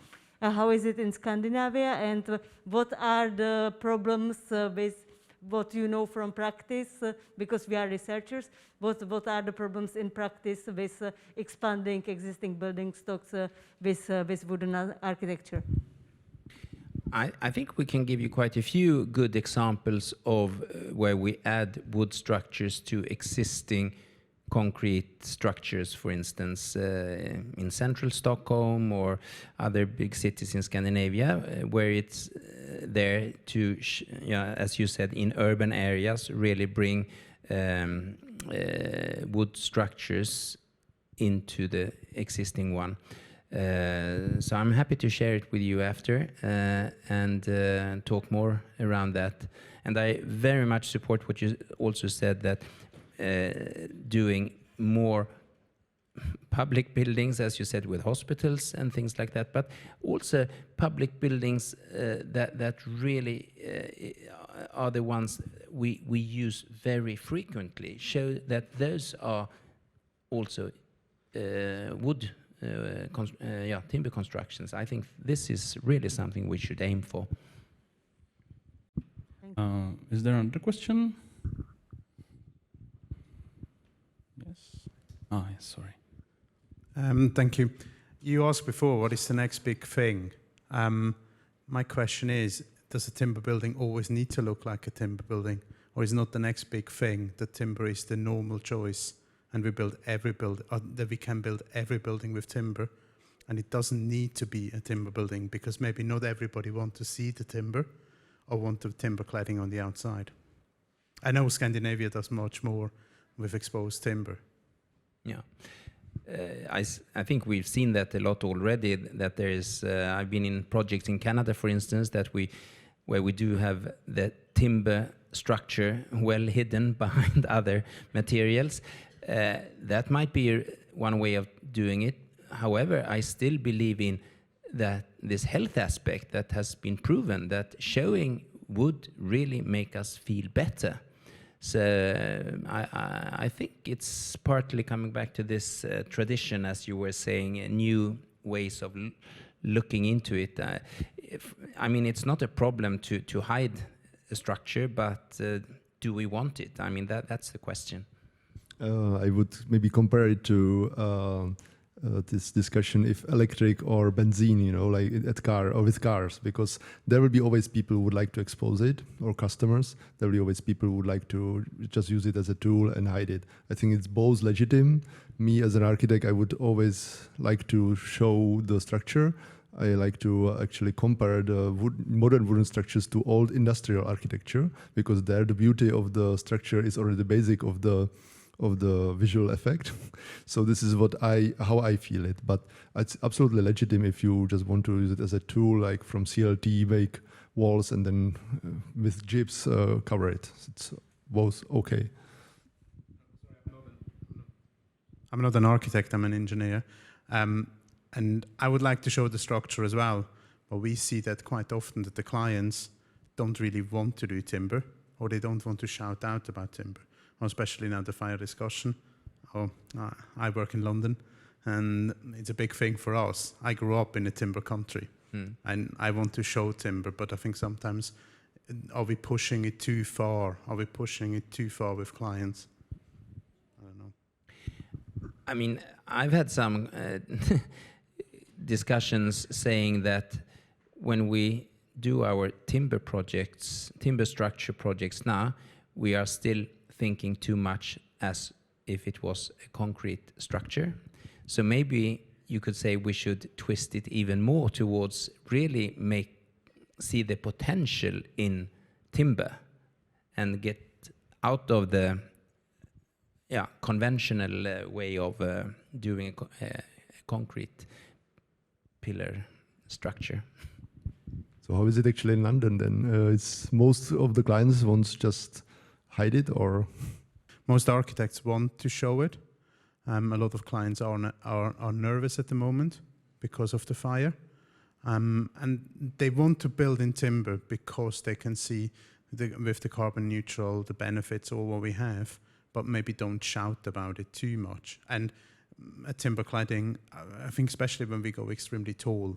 How is it in Scandinavia? And what are the problems with what you know from practice? Because we are researchers. What are the problems in practice with expanding existing building stocks with wooden architecture? I think we can give you quite a few good examples of where we add wood structures to existing concrete structures, for instance, in central Stockholm or other big cities in Scandinavia, where it's there to, as you said, in urban areas, really bring wood structures into the existing one. So I'm happy to share it with you after and talk more around that. And I very much support what you also said, that doing more public buildings, as you said, with hospitals and things like that, but also public buildings that really are the ones we use very frequently, show that those are also wood timber constructions. I think this is really something we should aim for. Is there another question? Yes. Oh, yes, sorry. Thank you. You asked before, what is the next big thing? My question is, does a timber building always need to look like a timber building? Or is not the next big thing that timber is the normal choice and we build that we can build every building with timber, and it doesn't need to be a timber building because maybe not everybody wants to see the timber or want the timber cladding on the outside. I know Scandinavia does much more with exposed timber. Yeah. I think we've seen that a lot already, that there is, I've been in projects in Canada, for instance, where we do have the timber structure well hidden behind other materials. That might be one way of doing it. However, I still believe in that this health aspect that has been proven, that showing wood really make us feel better. So I think it's partly coming back to this tradition, as you were saying, new ways of looking into it. I mean, it's not a problem to hide a structure, but do we want it? I mean, that's the question. I would maybe compare it to this discussion if electric or benzene, like at car or with cars, because there will be always people who would like to expose it, or customers. There will be always people who would like to just use it as a tool and hide it. I think it's both legitimate. Me as an architect, I would always like to show the structure. I like to actually compare the modern wooden structures to old industrial architecture, because there the beauty of the structure is already the basic of the visual effect. So this is how I feel it. But it's absolutely legitimate if you just want to use it as a tool, like from CLT, make walls and then with gyps cover it. It's both okay. I'm not an architect, I'm an engineer. And I would like to show the structure as well. But we see that quite often that the clients don't really want to do timber, or they don't want to shout out about timber. Especially now the fire discussion. I work in London, and it's a big thing for us. I grew up in a timber country, and I want to show timber, but I think sometimes, are we pushing it too far? Are we pushing it too far with clients? I don't know. I mean, I've had some discussions saying that when we do our timber projects, timber structure projects now, we are still thinking too much as if it was a concrete structure. So maybe you could say we should twist it even more towards really see the potential in timber and get out of the conventional way of doing a concrete pillar structure. So how is it actually in London then? It's most of the clients want just hide it, or? Most architects want to show it. A lot of clients are nervous at the moment because of the fire. And they want to build in timber because they can see with the carbon neutral, the benefits or what we have, but maybe don't shout about it too much. And a timber cladding, I think especially when we go extremely tall,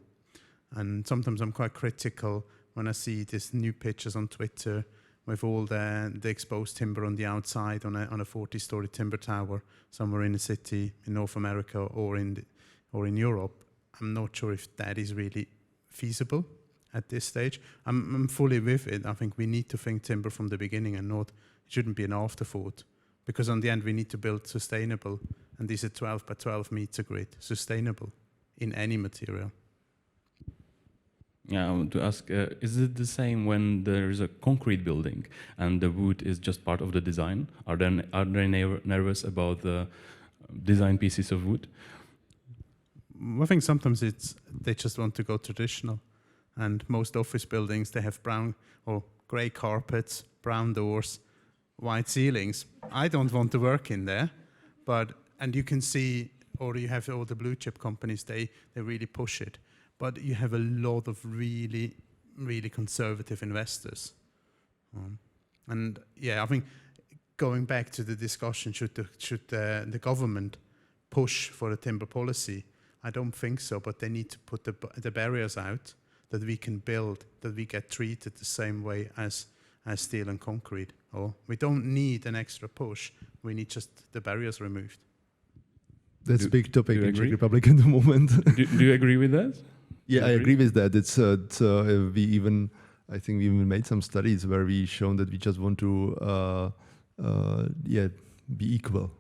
and sometimes I'm quite critical when I see these new pictures on Twitter with all the exposed timber on the outside on a 40-story timber tower somewhere in a city in North America or in Europe. I'm not sure if that is really feasible at this stage. I'm fully with it. I think we need to think timber from the beginning and it shouldn't be an afterthought. because on the end we need to build sustainable, and these are 12 by 12 meter grid, sustainable in any material. Yeah, I want to ask, is it the same when there is a concrete building and the wood is just part of the design? Are they nervous about the design pieces of wood? I think sometimes they just want to go traditional, and most office buildings, they have brown or grey carpets, brown doors, white ceilings. I don't want to work in there, and you can see, or you have all the blue chip companies, they really push it. But you have a lot of really, really conservative investors. And yeah, I think going back to the discussion, should the government push for a timber policy? I don't think so, but they need to put the barriers out that we can build, that we get treated the same way as steel and concrete. Or we don't need an extra push, we need just the barriers removed. That's a big topic in Czech Republic at the moment. do you agree with that? Yeah, I agree with that. I think we even made some studies where we shown that we just want to, be equal,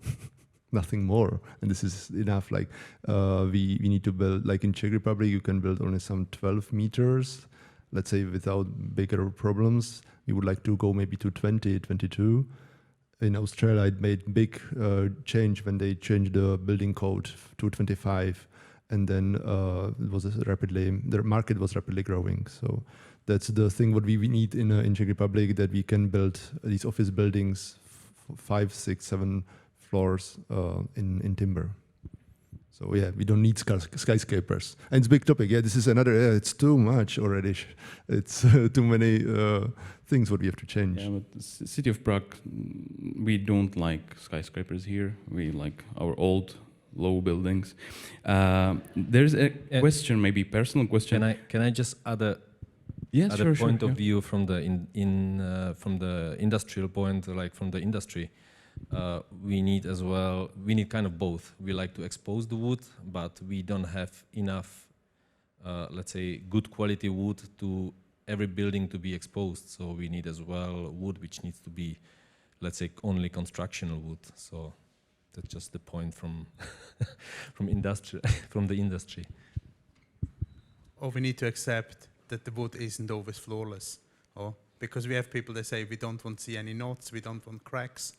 nothing more. And this is enough. Like we need to build, like in Czech Republic, you can build only some 12 meters, let's say without bigger problems. We would like to go maybe to 20, 22. In Australia, it made big change when they changed the building code to 25. And then the market was rapidly growing. So that's the thing what we need in Czech Republic, that we can build these office buildings, 5, 6, 7 floors in timber. So yeah, we don't need skyscrapers. And it's a big topic. Yeah, this is another, it's too much already. It's too many things what we have to change. Yeah, but the city of Prague, we don't like skyscrapers here. We like our old low buildings. There's a question, maybe personal question. Can I just add a point of view from the from the industrial point, like from the industry? We need kind of both. We like to expose the wood, but we don't have enough, let's say, good quality wood to every building to be exposed. So we need as well wood which needs to be, let's say, only constructional wood. So that's just the point from from the industry. Or we need to accept that the wood isn't always flawless. Or because we have people that say we don't want to see any knots, we don't want cracks.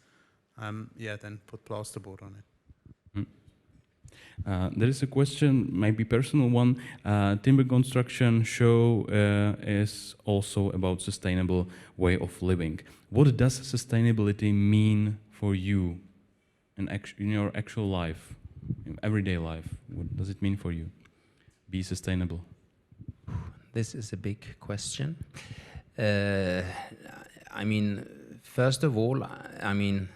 Then put plasterboard on it. There is a question, maybe personal one. Timber construction show is also about sustainable way of living. What does sustainability mean for you in your actual life, in everyday life? What does it mean for you? Be sustainable. This is a big question. I mean, first of all, I mean,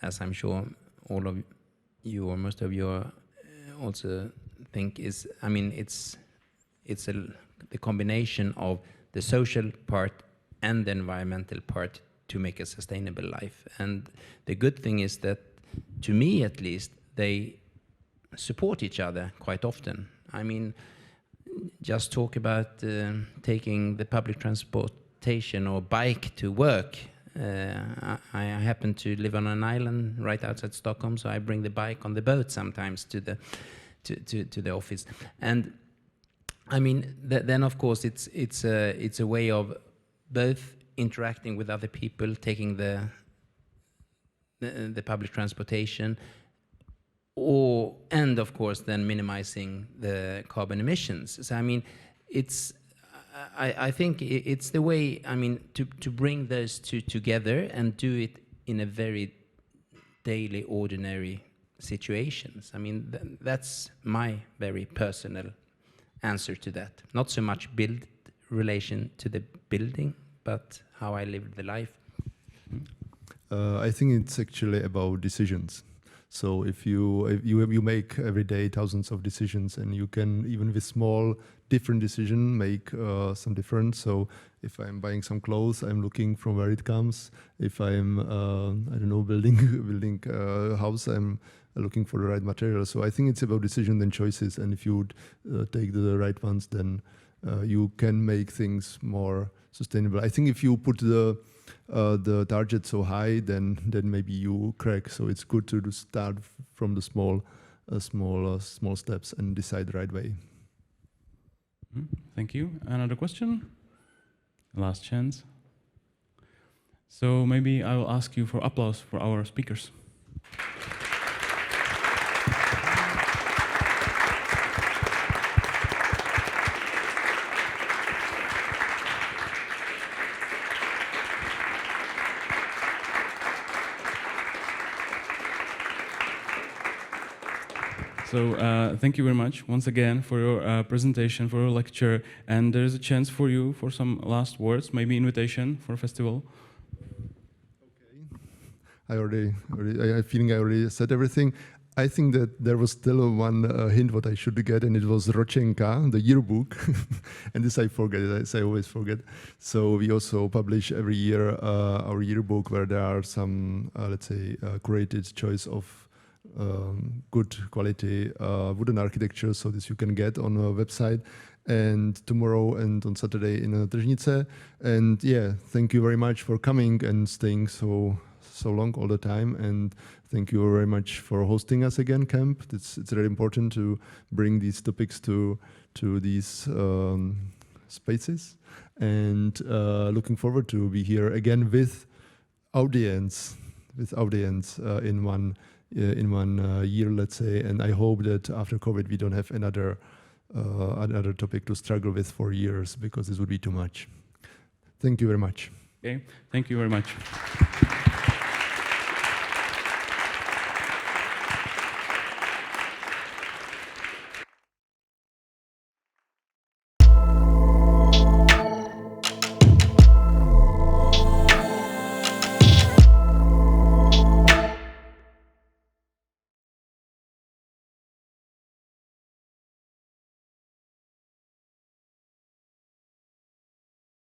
as I'm sure all of you or most of you also think is, I mean, it's the combination of the social part and the environmental part to make a sustainable life. And the good thing is that, to me at least, they support each other quite often. I mean, just talk about taking the public transportation or bike to work. I happen to live on an island right outside Stockholm, so I bring the bike on the boat sometimes to the office. And I mean, then of course it's a way of both interacting with other people, taking the public transportation, and of course then minimizing the carbon emissions. So I mean, I think it's the way, I mean, to bring those two together and do it in a very daily, ordinary situations. I mean, that's my very personal answer to that. Not so much build relation to the building, but how I live the life. I think it's actually about decisions. So if you make every day thousands of decisions, and you can, even with small different decision, make some difference. So if I'm buying some clothes, I'm looking from where it comes. If I'm I don't know, building a house, I'm looking for the right material. So I think it's about decisions and choices, and if you take the right ones, then you can make things more sustainable. I think if you put the target so high, then maybe you crack. So it's good to start from the small steps and decide the right way. Thank you. Another question? Last chance. So maybe I will ask you for applause for our speakers. So thank you very much once again for your presentation, for your lecture, and there is a chance for you for some last words, maybe invitation for a festival. Okay, I feeling I already said everything. I think that there was still one hint what I should get, and it was Rochenka, the yearbook, and this I forget, as I always forget. So we also publish every year our yearbook where there are some, let's say, curated choice of good quality wooden architecture, so this you can get on our website, and tomorrow and on Saturday in Tržnice. And yeah, thank you very much for coming and staying so long all the time, and thank you very much for hosting us again, Camp. It's very important to bring these topics to these spaces, and looking forward to be here again with audience in one year, let's say. And I hope that after COVID we don't have another topic to struggle with for years, because this would be too much. Thank you very much. Okay, thank you very much.